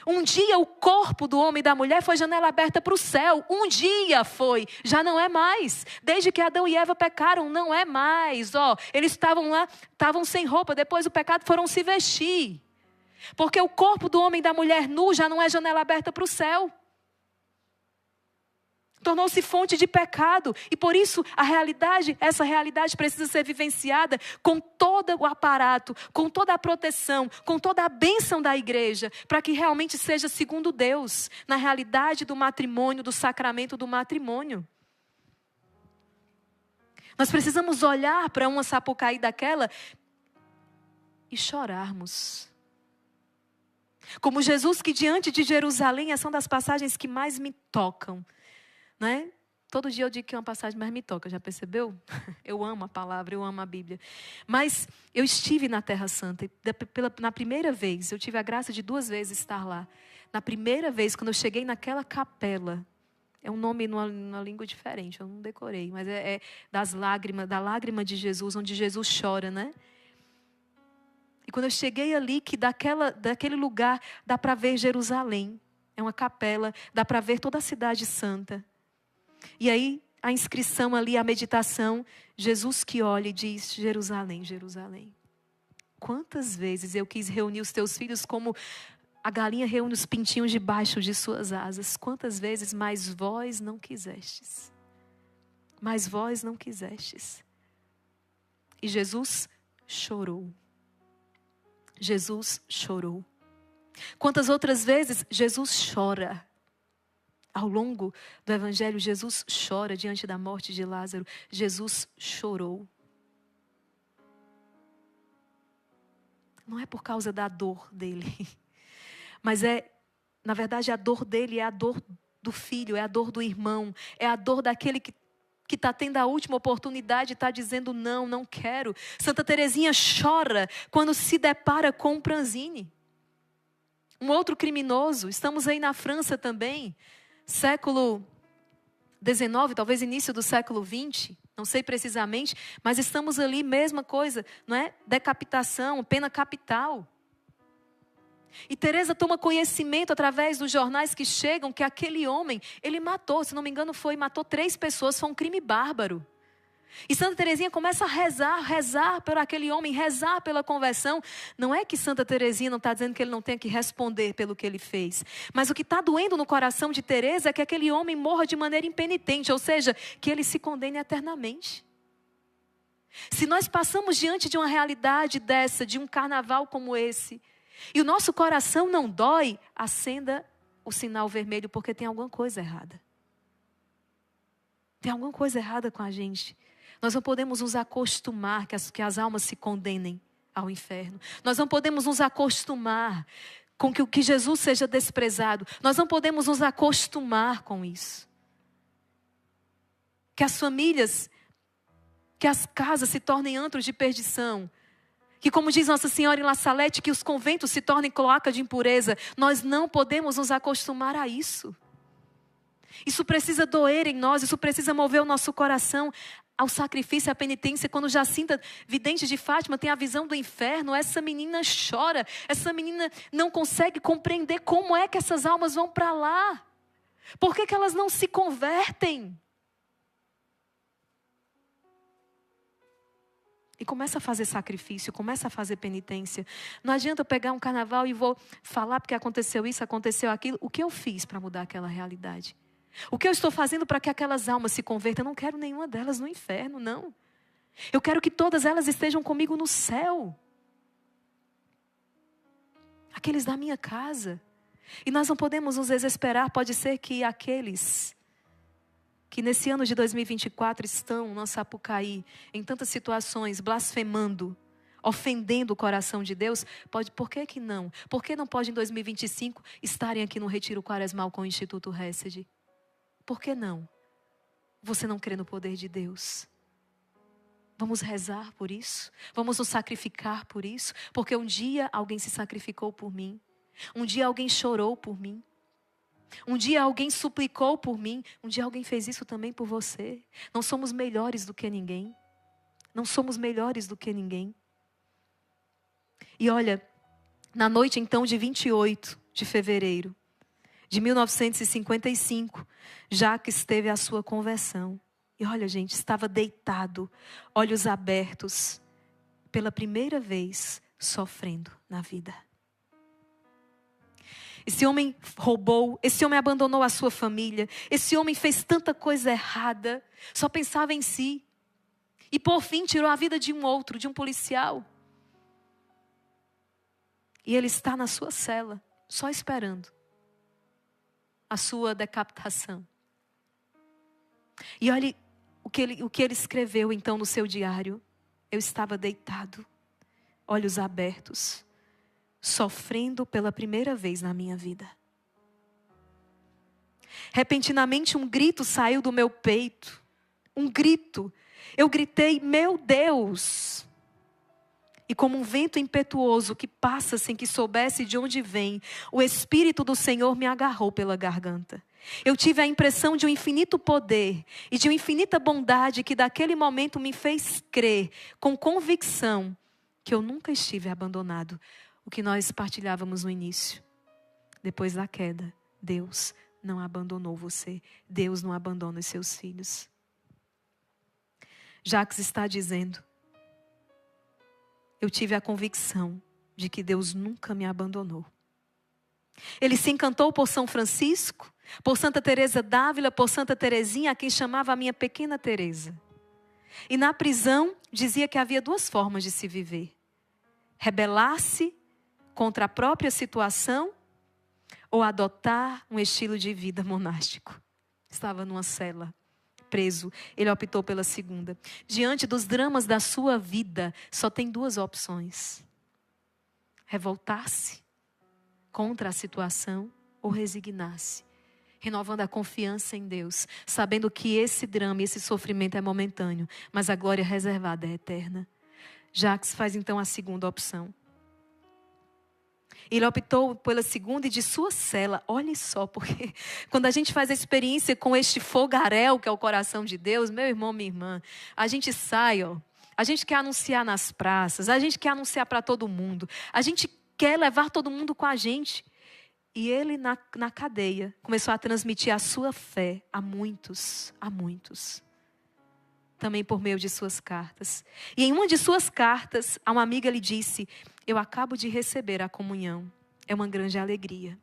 Um dia o corpo do homem e da mulher foi janela aberta para o céu. Um dia foi, já não é mais. Desde que Adão e Eva pecaram, não é mais. Eles estavam lá, estavam sem roupa, depois do pecado foram se vestir. Porque o corpo do homem e da mulher nu já não é janela aberta para o céu. Tornou-se fonte de pecado. E por isso essa realidade precisa ser vivenciada com todo o aparato, com toda a proteção, com toda a bênção da igreja, para que realmente seja segundo Deus, na realidade do matrimônio, do sacramento do matrimônio. Nós precisamos olhar para uma Sapucaí daquela e chorarmos. Como Jesus que diante de Jerusalém, essa é uma das passagens que mais me tocam. Né? Todo dia eu digo que é uma passagem mais me toca, já percebeu? Eu amo a palavra, eu amo a Bíblia. Mas eu estive na Terra Santa, e na primeira vez, eu tive a graça de 2 vezes estar lá. Na primeira vez, quando eu cheguei naquela capela, é um nome numa língua diferente, eu não decorei, mas é das lágrimas, da lágrima de Jesus, onde Jesus chora, né? E quando eu cheguei ali, que daquele lugar dá para ver Jerusalém, é uma capela, dá para ver toda a cidade santa. E aí, a inscrição ali, a meditação, Jesus que olha e diz, Jerusalém, Jerusalém. Quantas vezes eu quis reunir os teus filhos como a galinha reúne os pintinhos debaixo de suas asas. Quantas vezes, mas vós não quisestes. Mas vós não quisestes. E Jesus chorou. Jesus chorou. Quantas outras vezes Jesus chora. Ao longo do Evangelho, Jesus chora diante da morte de Lázaro. Jesus chorou. Não é por causa da dor dele. Mas na verdade, a dor dele é a dor do filho, é a dor do irmão. É a dor daquele que está tendo a última oportunidade e está dizendo não, não quero. Santa Teresinha chora quando se depara com um Pranzini. Um outro criminoso. Estamos aí na França também. Século XIX, talvez início do século XX, não sei precisamente, mas estamos ali, mesma coisa, não é? Decapitação, pena capital. E Teresa toma conhecimento através dos jornais que chegam que aquele homem, ele matou, se não me engano matou 3 pessoas, foi um crime bárbaro. E Santa Teresinha começa a rezar por aquele homem, rezar pela conversão. Não é que Santa Teresinha não está dizendo que ele não tem que responder pelo que ele fez. Mas o que está doendo no coração de Teresa é que aquele homem morra de maneira impenitente. Ou seja, que ele se condene eternamente. Se nós passamos diante de uma realidade dessa, de um carnaval como esse, e o nosso coração não dói, acenda o sinal vermelho porque tem alguma coisa errada. Tem alguma coisa errada com a gente. Nós não podemos nos acostumar que as almas se condenem ao inferno. Nós não podemos nos acostumar com que Jesus seja desprezado. Nós não podemos nos acostumar com isso. Que as famílias, que as casas se tornem antros de perdição. Que, como diz Nossa Senhora em La Salette, que os conventos se tornem cloaca de impureza. Nós não podemos nos acostumar a isso. Isso precisa doer em nós, isso precisa mover o nosso coração ao sacrifício, à penitência. Quando Jacinta, vidente de Fátima, tem a visão do inferno, essa menina chora, essa menina não consegue compreender como é que essas almas vão para lá. Por que elas não se convertem? E começa a fazer sacrifício, começa a fazer penitência. Não adianta eu pegar um carnaval e vou falar porque aconteceu isso, aconteceu aquilo. O que eu fiz para mudar aquela realidade? O que eu estou fazendo para que aquelas almas se convertam? Eu não quero nenhuma delas no inferno, não. Eu quero que todas elas estejam comigo no céu. Aqueles da minha casa. E nós não podemos nos desesperar. Pode ser que aqueles que nesse ano de 2024 estão na Sapucaí, em tantas situações, blasfemando, ofendendo o coração de Deus, por que não? Por que não pode em 2025 estarem aqui no Retiro Quaresmal com o Instituto Hesed? Por que não? Você não crê no poder de Deus? Vamos rezar por isso? Vamos nos sacrificar por isso? Porque um dia alguém se sacrificou por mim. Um dia alguém chorou por mim. Um dia alguém suplicou por mim. Um dia alguém fez isso também por você. Não somos melhores do que ninguém. Não somos melhores do que ninguém. E olha, na noite então de 28 de fevereiro de 1955, Jacques teve a sua conversão. E olha, gente, estava deitado, olhos abertos, pela primeira vez sofrendo na vida. Esse homem roubou, esse homem abandonou a sua família, esse homem fez tanta coisa errada, só pensava em si. E por fim tirou a vida de um outro, de um policial. E ele está na sua cela, só esperando a sua decapitação. E olhe o que ele escreveu então no seu diário. Eu estava deitado, olhos abertos, sofrendo pela primeira vez na minha vida. Repentinamente um grito saiu do meu peito. Um grito. Eu gritei, meu Deus! E como um vento impetuoso que passa sem que soubesse de onde vem, o Espírito do Senhor me agarrou pela garganta. Eu tive a impressão de um infinito poder e de uma infinita bondade que daquele momento me fez crer com convicção que eu nunca estive abandonado. O que nós partilhávamos no início. Depois da queda, Deus não abandonou você. Deus não abandona os seus filhos. Jacques está dizendo, eu tive a convicção de que Deus nunca me abandonou. Ele se encantou por São Francisco, por Santa Teresa d'Ávila, por Santa Teresinha, a quem chamava a minha pequena Teresa. E na prisão dizia que havia duas formas de se viver. Rebelar-se contra a própria situação ou adotar um estilo de vida monástico. Estava numa cela, preso. Ele optou pela segunda. Diante dos dramas da sua vida, só tem duas opções. Revoltar-se contra a situação ou resignar-se. Renovando a confiança em Deus, sabendo que esse drama, esse sofrimento é momentâneo, mas a glória reservada é eterna. Jacques faz então a segunda opção. Ele optou pela segunda e de sua cela. Olhe só, porque quando a gente faz a experiência com este fogaréu que é o coração de Deus, meu irmão, minha irmã, a gente sai, a gente quer anunciar nas praças, a gente quer anunciar para todo mundo, a gente quer levar todo mundo com a gente. E ele na cadeia começou a transmitir a sua fé a muitos. Também por meio de suas cartas. E em uma de suas cartas, a uma amiga lhe disse, eu acabo de receber a comunhão. É uma grande alegria.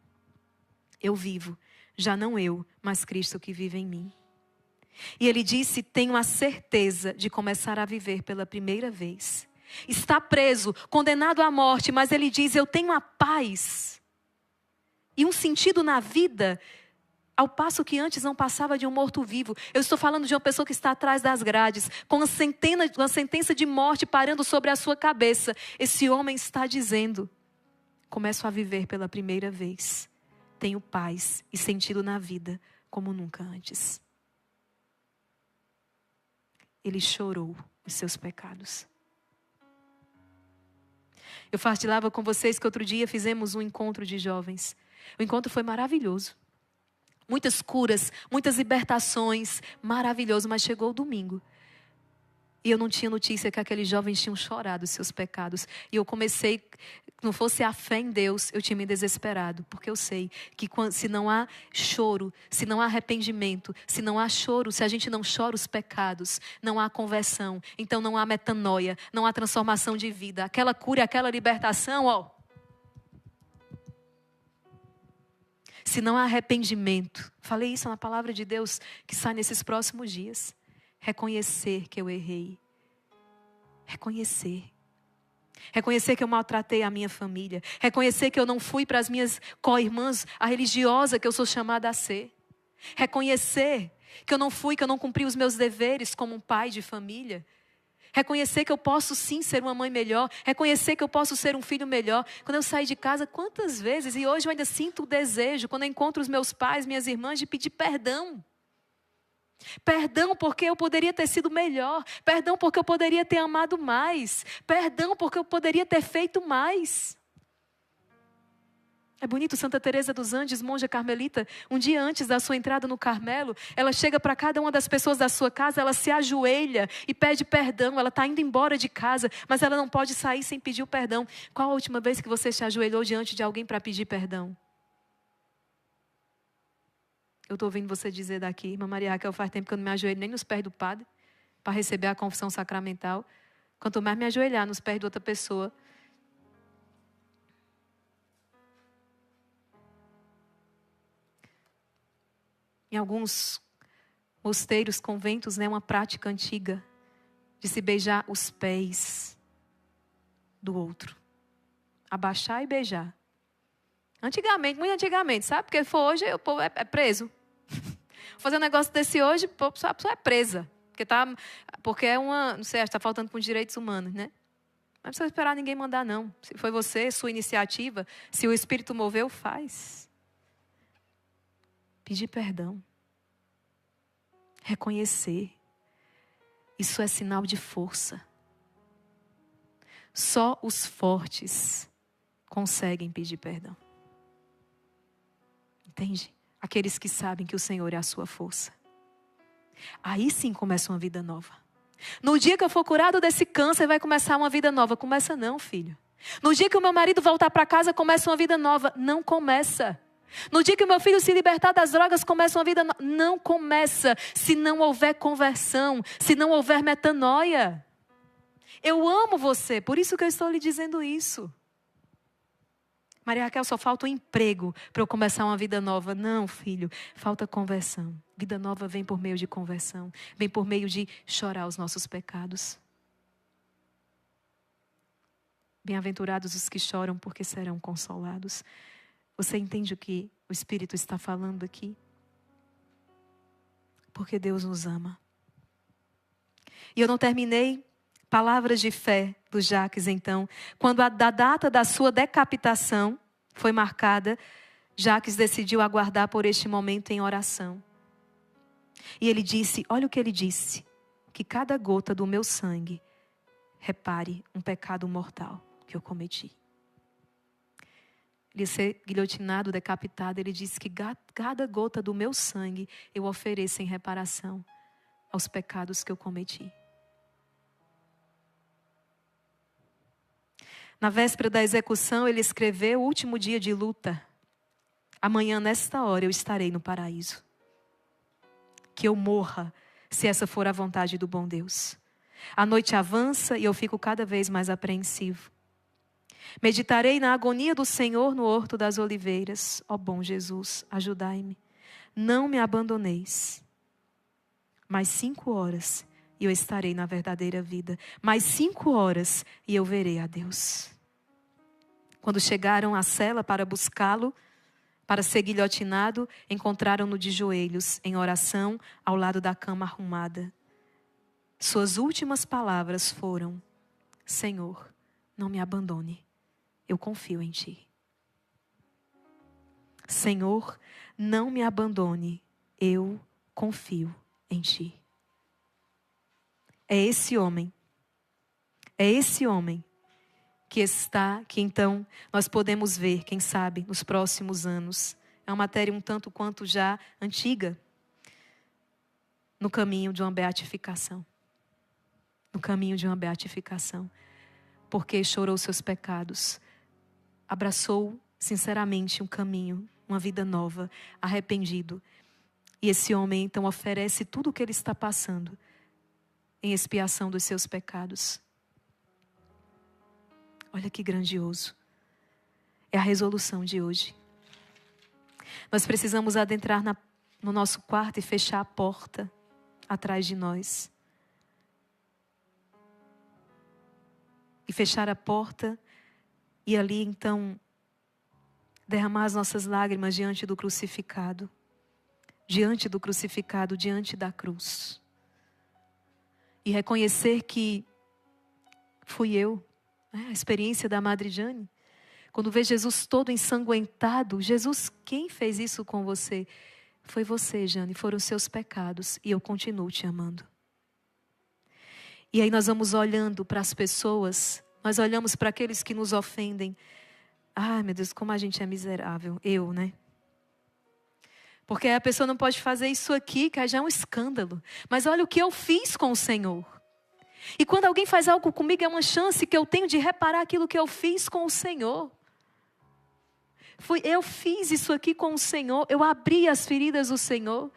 Eu vivo, já não eu, mas Cristo que vive em mim. E ele disse, tenho a certeza de começar a viver pela primeira vez. Está preso, condenado à morte, mas ele diz, eu tenho a paz e um sentido na vida, ao passo que antes não passava de um morto-vivo. Eu estou falando de uma pessoa que está atrás das grades, com uma sentença de morte parando sobre a sua cabeça. Esse homem está dizendo, começo a viver pela primeira vez. Tenho paz e sentido na vida como nunca antes. Ele chorou os seus pecados. Eu partilhava com vocês que outro dia fizemos um encontro de jovens. O encontro foi maravilhoso. Muitas curas, muitas libertações, maravilhoso. Mas chegou o domingo. E eu não tinha notícia que aqueles jovens tinham chorado os seus pecados. E eu comecei, não fosse a fé em Deus, eu tinha me desesperado. Porque eu sei que se não há choro, se não há arrependimento, se não há choro, se a gente não chora os pecados, não há conversão. Então não há metanoia, não há transformação de vida. Aquela cura, aquela libertação, se não há arrependimento. Falei isso na palavra de Deus que sai nesses próximos dias. Reconhecer que eu errei. Reconhecer. Reconhecer que eu maltratei a minha família. Reconhecer que eu não fui para as minhas co-irmãs, a religiosa que eu sou chamada a ser. Reconhecer que eu não fui, que eu não cumpri os meus deveres como um pai de família. Reconhecer que eu posso sim ser uma mãe melhor. Reconhecer que eu posso ser um filho melhor. Quando eu saí de casa, quantas vezes, e hoje eu ainda sinto o desejo, quando eu encontro os meus pais, minhas irmãs, de pedir perdão. Perdão porque eu poderia ter sido melhor. Perdão porque eu poderia ter amado mais. Perdão porque eu poderia ter feito mais. É bonito, Santa Teresa dos Andes, monja carmelita, um dia antes da sua entrada no Carmelo, ela chega para cada uma das pessoas da sua casa, ela se ajoelha e pede perdão. Ela está indo embora de casa, mas ela não pode sair sem pedir o perdão. Qual a última vez que você se ajoelhou diante de alguém para pedir perdão? Eu estou ouvindo você dizer daqui, irmã Maria Raquel, faz tempo que eu não me ajoelho nem nos pés do padre, para receber a confissão sacramental. Quanto mais me ajoelhar nos pés de outra pessoa. em alguns mosteiros, conventos, né, uma prática antiga de se beijar os pés do outro. Abaixar e beijar. Antigamente, muito antigamente, sabe? Porque for hoje, o povo é preso. Fazer um negócio desse hoje, a pessoa é presa. Porque é uma, não sei, está faltando com os direitos humanos, né? Não precisa esperar ninguém mandar, não. Se foi você, sua iniciativa, se o Espírito moveu, faz. Pedir perdão. Reconhecer. Isso é sinal de força. Só os fortes conseguem pedir perdão. Entende? Aqueles que sabem que o Senhor é a sua força. Aí sim começa uma vida nova. No dia que eu for curado desse câncer, vai começar uma vida nova. Começa não, filho. No dia que o meu marido voltar para casa, começa uma vida nova. Não começa. No dia que o meu filho se libertar das drogas, começa uma vida nova. Não começa se não houver conversão, se não houver metanoia. Eu amo você, por isso que eu estou lhe dizendo isso. Maria Raquel, só falta um emprego para eu começar uma vida nova. Não, filho, falta conversão. Vida nova vem por meio de conversão. Vem por meio de chorar os nossos pecados. Bem-aventurados os que choram, porque serão consolados. Você entende o que o Espírito está falando aqui? Porque Deus nos ama. E eu não terminei. Palavras de fé do Jacques, então. Quando a data da sua decapitação foi marcada, Jacques decidiu aguardar por este momento em oração. E ele disse, olha o que ele disse, que cada gota do meu sangue repare um pecado mortal que eu cometi. Ele ia ser guilhotinado, decapitado, ele disse que cada gota do meu sangue eu ofereço em reparação aos pecados que eu cometi. Na véspera da execução, ele escreveu o último dia de luta. Amanhã, nesta hora, eu estarei no paraíso. Que eu morra, se essa for a vontade do bom Deus. A noite avança e eu fico cada vez mais apreensivo. Meditarei na agonia do Senhor no horto das oliveiras. Ó bom Jesus, ajudai-me. Não me abandoneis. Mais 5 horas e eu estarei na verdadeira vida. Mais 5 horas e eu verei a Deus. Quando chegaram à cela para buscá-lo, para ser guilhotinado, encontraram-no de joelhos, em oração, ao lado da cama arrumada. Suas últimas palavras foram: Senhor, não me abandone, eu confio em Ti. Senhor, não me abandone, eu confio em Ti. É esse homem que então nós podemos ver, quem sabe, nos próximos anos. É uma matéria um tanto quanto já antiga, no caminho de uma beatificação. No caminho de uma beatificação. Porque chorou seus pecados, abraçou sinceramente um caminho, uma vida nova, arrependido. E esse homem então oferece tudo o que ele está passando em expiação dos seus pecados. Olha que grandioso. É a resolução de hoje. Nós precisamos adentrar no nosso quarto e fechar a porta atrás de nós. E fechar a porta e ali então derramar as nossas lágrimas diante do crucificado. Diante do crucificado, diante da cruz. E reconhecer que fui eu. A experiência da Madre Jane. Quando vê Jesus todo ensanguentado. Jesus, quem fez isso com você? Foi você, Jane. Foram seus pecados. E eu continuo te amando. E aí nós vamos olhando para as pessoas. Nós olhamos para aqueles que nos ofendem. Ai, meu Deus, como a gente é miserável. Eu, né? Porque a pessoa não pode fazer isso aqui, que já é um escândalo. Mas olha o que eu fiz com o Senhor. E quando alguém faz algo comigo, é uma chance que eu tenho de reparar aquilo que eu fiz com o Senhor. Eu fiz isso aqui com o Senhor. Eu abri as feridas do Senhor.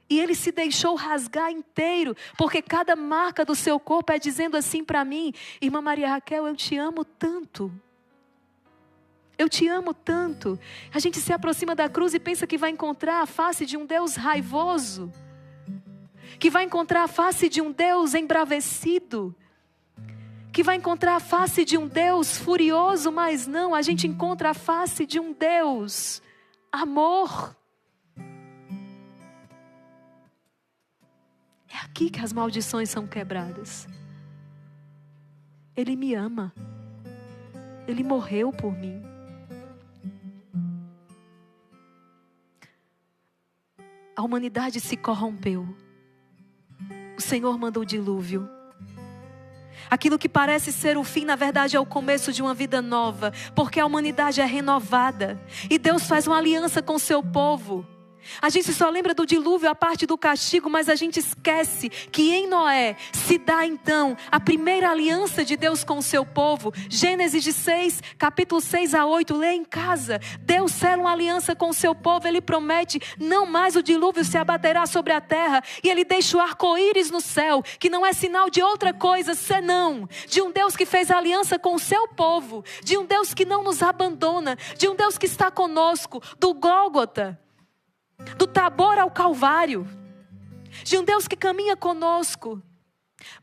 E Ele se deixou rasgar inteiro. Porque cada marca do seu corpo é dizendo assim para mim: Irmã Maria Raquel, eu te amo tanto. Eu te amo tanto. A gente se aproxima da cruz e pensa que vai encontrar a face de um Deus raivoso, que vai encontrar a face de um Deus embravecido, que vai encontrar a face de um Deus furioso, mas não, a gente encontra a face de um Deus amor. É aqui que as maldições são quebradas. Ele me ama. Ele morreu por mim. A humanidade se corrompeu. O Senhor mandou o dilúvio. Aquilo que parece ser o fim, na verdade é o começo de uma vida nova, porque a humanidade é renovada. E Deus faz uma aliança com o seu povo. A gente só lembra do dilúvio, a parte do castigo, mas a gente esquece que em Noé se dá então a primeira aliança de Deus com o seu povo. Gênesis de 6, capítulo 6 a 8, lê em casa. Deus sela uma aliança com o seu povo, Ele promete, não mais o dilúvio se abaterá sobre a terra, e Ele deixa o arco-íris no céu, que não é sinal de outra coisa senão de um Deus que fez aliança com o seu povo, de um Deus que não nos abandona, de um Deus que está conosco, do Gólgota, do Tabor ao Calvário, de um Deus que caminha conosco,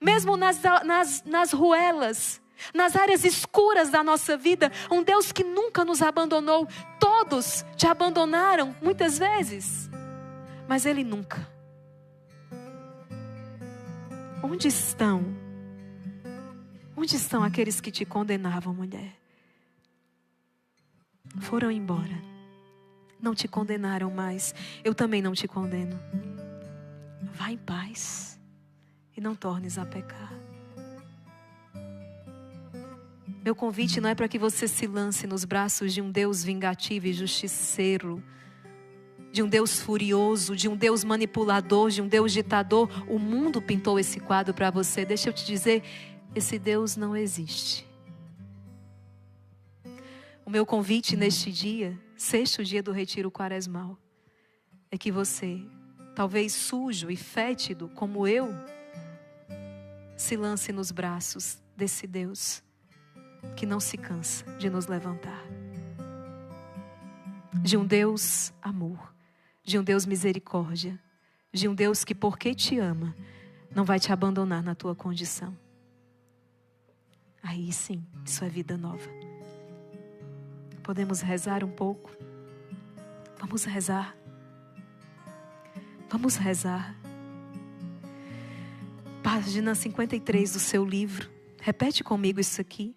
mesmo nas ruelas, nas áreas escuras da nossa vida, um Deus que nunca nos abandonou. Todos te abandonaram muitas vezes, mas Ele nunca. Onde estão aqueles que te condenavam, mulher? Foram embora. Não te condenaram mais. Eu também não te condeno. Vá em paz e não tornes a pecar. Meu convite não é para que você se lance nos braços de um Deus vingativo e justiceiro, de um Deus furioso, de um Deus manipulador, de um Deus ditador. O mundo pintou esse quadro para você. Deixa eu te dizer, esse Deus não existe. O meu convite neste dia, sexto dia do retiro quaresmal, é que você, talvez sujo e fétido como eu, se lance nos braços desse Deus que não se cansa de nos levantar. De um Deus amor, de um Deus misericórdia, de um Deus que porque te ama, não vai te abandonar na tua condição. Aí sim, isso é vida nova. Podemos rezar um pouco? Vamos rezar. Vamos rezar. Página 53 do seu livro. Repete comigo isso aqui.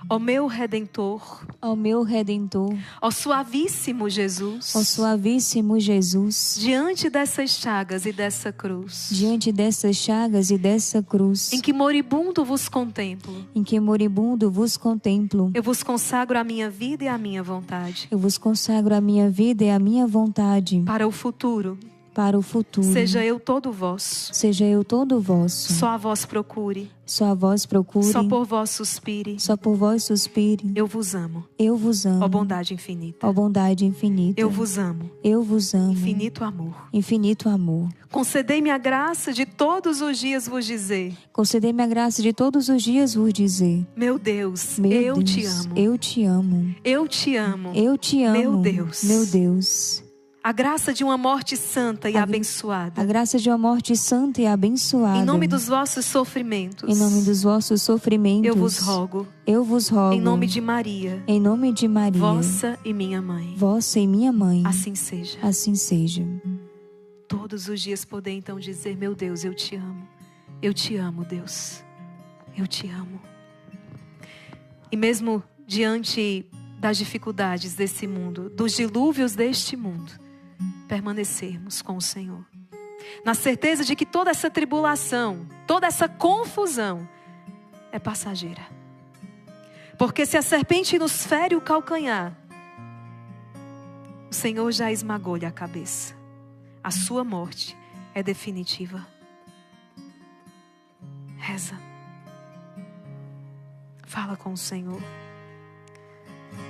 Ó meu Redentor, ó meu Redentor, ó suavíssimo Jesus, ó suavíssimo Jesus, diante dessas chagas e dessa cruz, diante dessas chagas e dessa cruz, em que moribundo vos contemplo, em que moribundo vos contemplo, eu vos consagro a minha vida e a minha vontade, eu vos consagro a minha vida e a minha vontade, para o futuro. Para o futuro. Seja eu todo vosso. Seja eu todo vosso. Só a vós procure. Só a vós procure. Só por vós suspire. Só por vós suspire. Eu vos amo. Eu vos amo. Ó bondade infinita. Ó bondade infinita. Eu vos amo. Eu vos amo. Infinito amor. Infinito amor. Concedei-me a graça de todos os dias vos dizer. Concedei-me a graça de todos os dias vos dizer. Meu Deus, eu Deus, te amo. Eu te amo. Eu te amo. Eu te amo. Meu Deus. Meu Deus. A graça de uma morte santa e abençoada. A graça de uma morte santa e abençoada. Em nome dos vossos sofrimentos. Em nome dos vossos sofrimentos. Eu vos rogo. Eu vos rogo. Em nome de Maria. Em nome de Maria. Vossa e minha mãe. Vossa e minha mãe. Assim seja. Assim seja. Todos os dias poder então dizer: meu Deus, eu te amo. Eu te amo, Deus. Eu te amo. E mesmo diante das dificuldades desse mundo, dos dilúvios deste mundo, permanecermos com o Senhor, na certeza de que toda essa tribulação, toda essa confusão é passageira. Porque se a serpente nos fere o calcanhar, o Senhor já esmagou-lhe a cabeça. A sua morte é definitiva. Reza. Fala com o Senhor.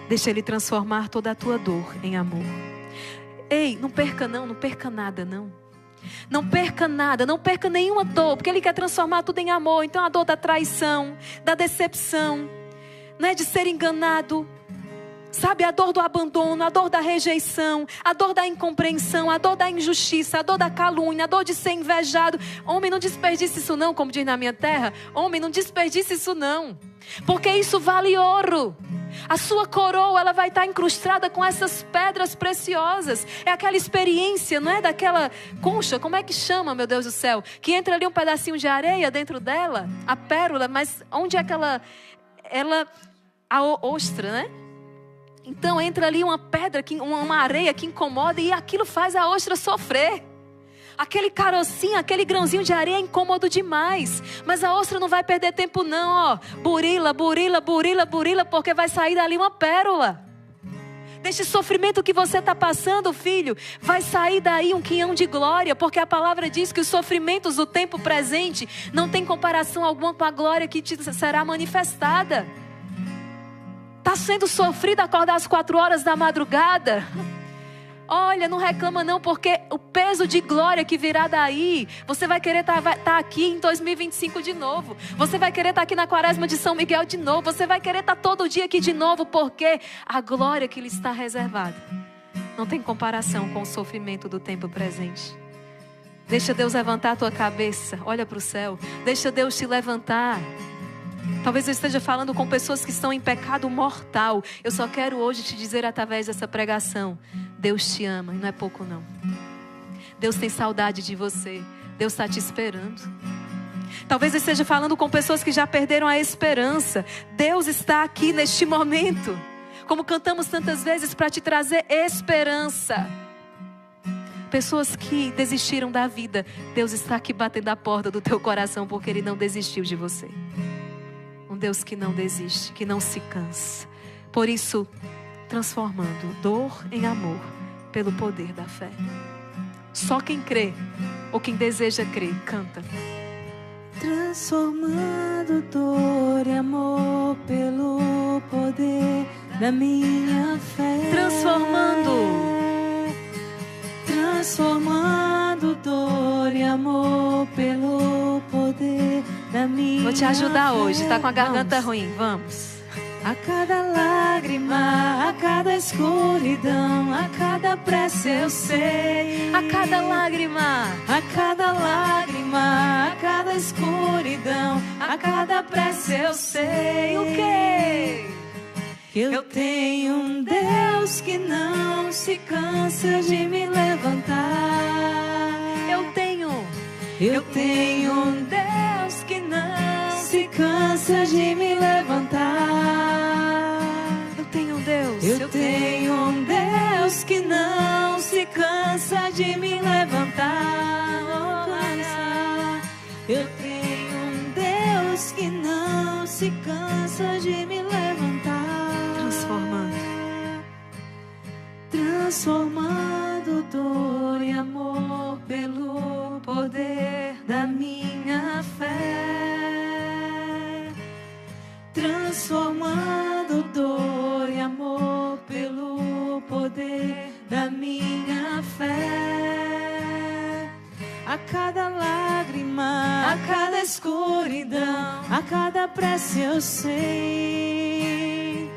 Deixa Ele transformar toda a tua dor em amor. Ei, não perca nada não. Não perca nada, não perca nenhuma dor, porque Ele quer transformar tudo em amor. Então a dor da traição, da decepção, né, de ser enganado. Sabe, a dor do abandono, a dor da rejeição, a dor da incompreensão, a dor da injustiça, a dor da calúnia, a dor de ser invejado. Homem, não desperdice isso não, como diz na minha terra. Homem, não desperdice isso não. Porque isso vale ouro. A sua coroa, ela vai estar incrustada com essas pedras preciosas. É aquela experiência, não é? Daquela concha, como é que chama, meu Deus do céu? Que entra ali um pedacinho de areia dentro dela, a pérola, mas onde é que a ostra, né? Então entra ali uma pedra, uma areia que incomoda e aquilo faz a ostra sofrer. Aquele carocinho, aquele grãozinho de areia é incômodo demais. Mas a ostra não vai perder tempo não, ó. Burila, burila, burila, burila, porque vai sair dali uma pérola. Deste sofrimento que você está passando, filho, vai sair daí um quinhão de glória. Porque a palavra diz que os sofrimentos do tempo presente não tem comparação alguma com a glória que te será manifestada. Está sendo sofrido acordar às 4 horas da madrugada? Olha, não reclama não, porque o peso de glória que virá daí, você vai querer estar aqui em 2025 de novo. Você vai querer estar aqui na quaresma de São Miguel de novo. Você vai querer estar todo dia aqui de novo, porque a glória que lhe está reservada não tem comparação com o sofrimento do tempo presente. Deixa Deus levantar a tua cabeça, olha para o céu. Deixa Deus te levantar. Talvez eu esteja falando com pessoas que estão em pecado mortal. Eu só quero hoje te dizer através dessa pregação: Deus te ama e não é pouco não. Deus tem saudade de você. Deus está te esperando. Talvez eu esteja falando com pessoas que já perderam a esperança. Deus está aqui neste momento, como cantamos tantas vezes, para te trazer esperança. Pessoas que desistiram da vida, Deus está aqui batendo a porta do teu coração, porque Ele não desistiu de você. Um Deus que não desiste, que não se cansa. Por isso, transformando dor em amor pelo poder da fé. Só quem crê ou quem deseja crer, canta. Transformando dor em amor pelo poder da minha fé. Transformando dor em amor pelo poder da minha fé. Vou te ajudar hoje, tá com a garganta ruim, vamos. A cada lágrima, a cada escuridão, a cada prece eu sei. A cada lágrima, a cada lágrima, a cada escuridão, a cada prece eu sei. O quê? Eu tenho um Deus que não se cansa de me levantar. Eu tenho um Deus que não se cansa de me levantar. Eu tenho um Deus. Eu tenho um Deus que não se cansa de me levantar. Eu tenho um Deus que não se cansa de me levantar. Transformando dor em amor pelo poder da minha fé. Transformando dor em amor pelo poder da minha fé. A cada lágrima, a cada escuridão, a cada prece eu sei.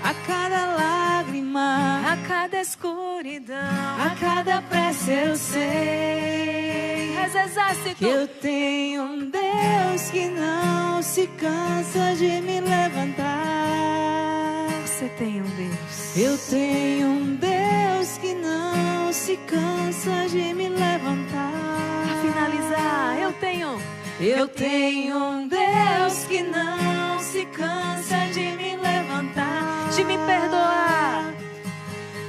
A cada lágrima, a cada escuridão, a cada prece eu sei. Reza exército. Eu tenho um Deus que não se cansa de me levantar. Você tem um Deus. Eu tenho um Deus que não se cansa de me levantar. Para finalizar, eu tenho um Deus que não se cansa de me levantar, de me perdoar.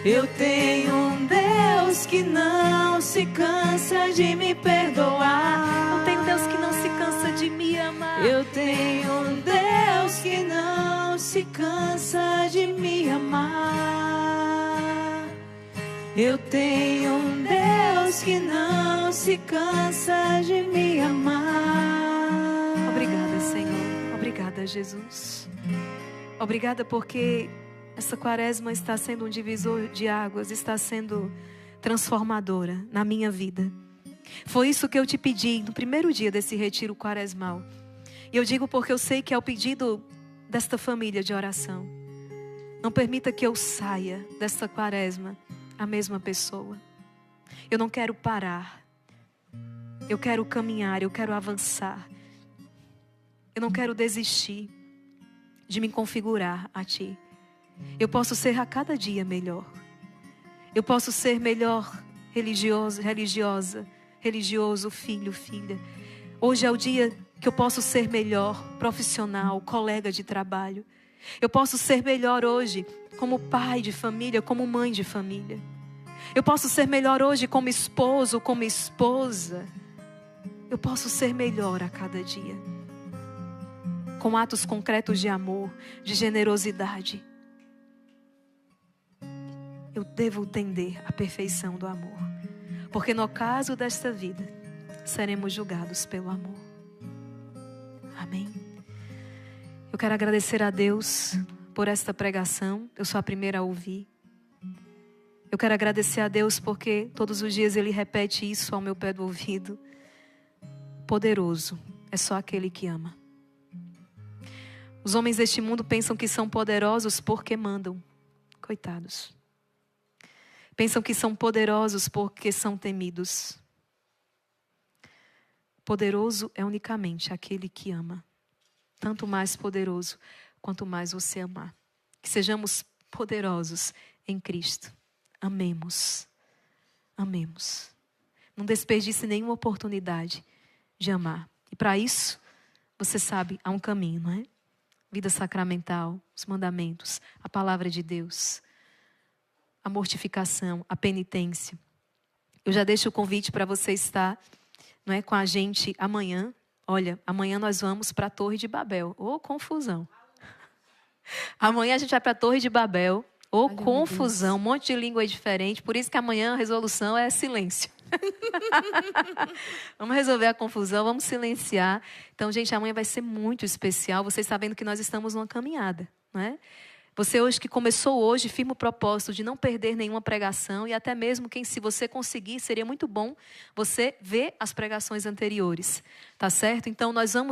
Eu tenho um Deus que não se cansa de me perdoar. Eu tenho um Deus que não se cansa de me amar. Eu tenho um Deus que não se cansa de me amar. Eu tenho um Deus que não se cansa de me amar. Obrigada, Senhor. Obrigada, Jesus. Obrigada porque essa quaresma está sendo um divisor de águas, está sendo transformadora na minha vida. Foi isso que eu te pedi no primeiro dia desse retiro quaresmal. E eu digo porque eu sei que é o pedido desta família de oração. Não permita que eu saia desta quaresma a mesma pessoa. Eu não quero parar. Eu quero caminhar, eu quero avançar. Eu não quero desistir de me configurar a Ti. Eu posso ser a cada dia melhor. Eu posso ser melhor religioso, filho, filha. Hoje é o dia que eu posso ser melhor profissional, colega de trabalho. Eu posso ser melhor hoje como pai de família, como mãe de família. Eu posso ser melhor hoje como esposo, como esposa. Eu posso ser melhor a cada dia. Com atos concretos de amor, de generosidade. Eu devo tender à perfeição do amor. Porque no caso desta vida, seremos julgados pelo amor. Amém. Eu quero agradecer a Deus por esta pregação. Eu sou a primeira a ouvir. Eu quero agradecer a Deus porque todos os dias Ele repete isso ao meu pé do ouvido. Poderoso é só aquele que ama. Os homens deste mundo pensam que são poderosos porque mandam. Coitados. Pensam que são poderosos porque são temidos. Poderoso é unicamente aquele que ama. Tanto mais poderoso quanto mais você amar. Que sejamos poderosos em Cristo. Amemos. Amemos. Não desperdice nenhuma oportunidade de amar. E para isso, você sabe, há um caminho, não é? Vida sacramental, os mandamentos, a palavra de Deus, a mortificação, a penitência. Eu já deixo o convite para você estar, não é, com a gente amanhã. Olha, amanhã nós vamos para a Torre de Babel. Ô, confusão. Amanhã a gente vai para a Torre de Babel. Ô, confusão, um monte de língua diferente. Por isso que amanhã a resolução é silêncio. Vamos resolver a confusão, vamos silenciar. Então, gente, amanhã vai ser muito especial. Vocês sabendo que nós estamos numa caminhada, não é? Você hoje que começou hoje, firma o propósito de não perder nenhuma pregação e até mesmo se você conseguir, seria muito bom você ver as pregações anteriores, tá certo? Então nós vamos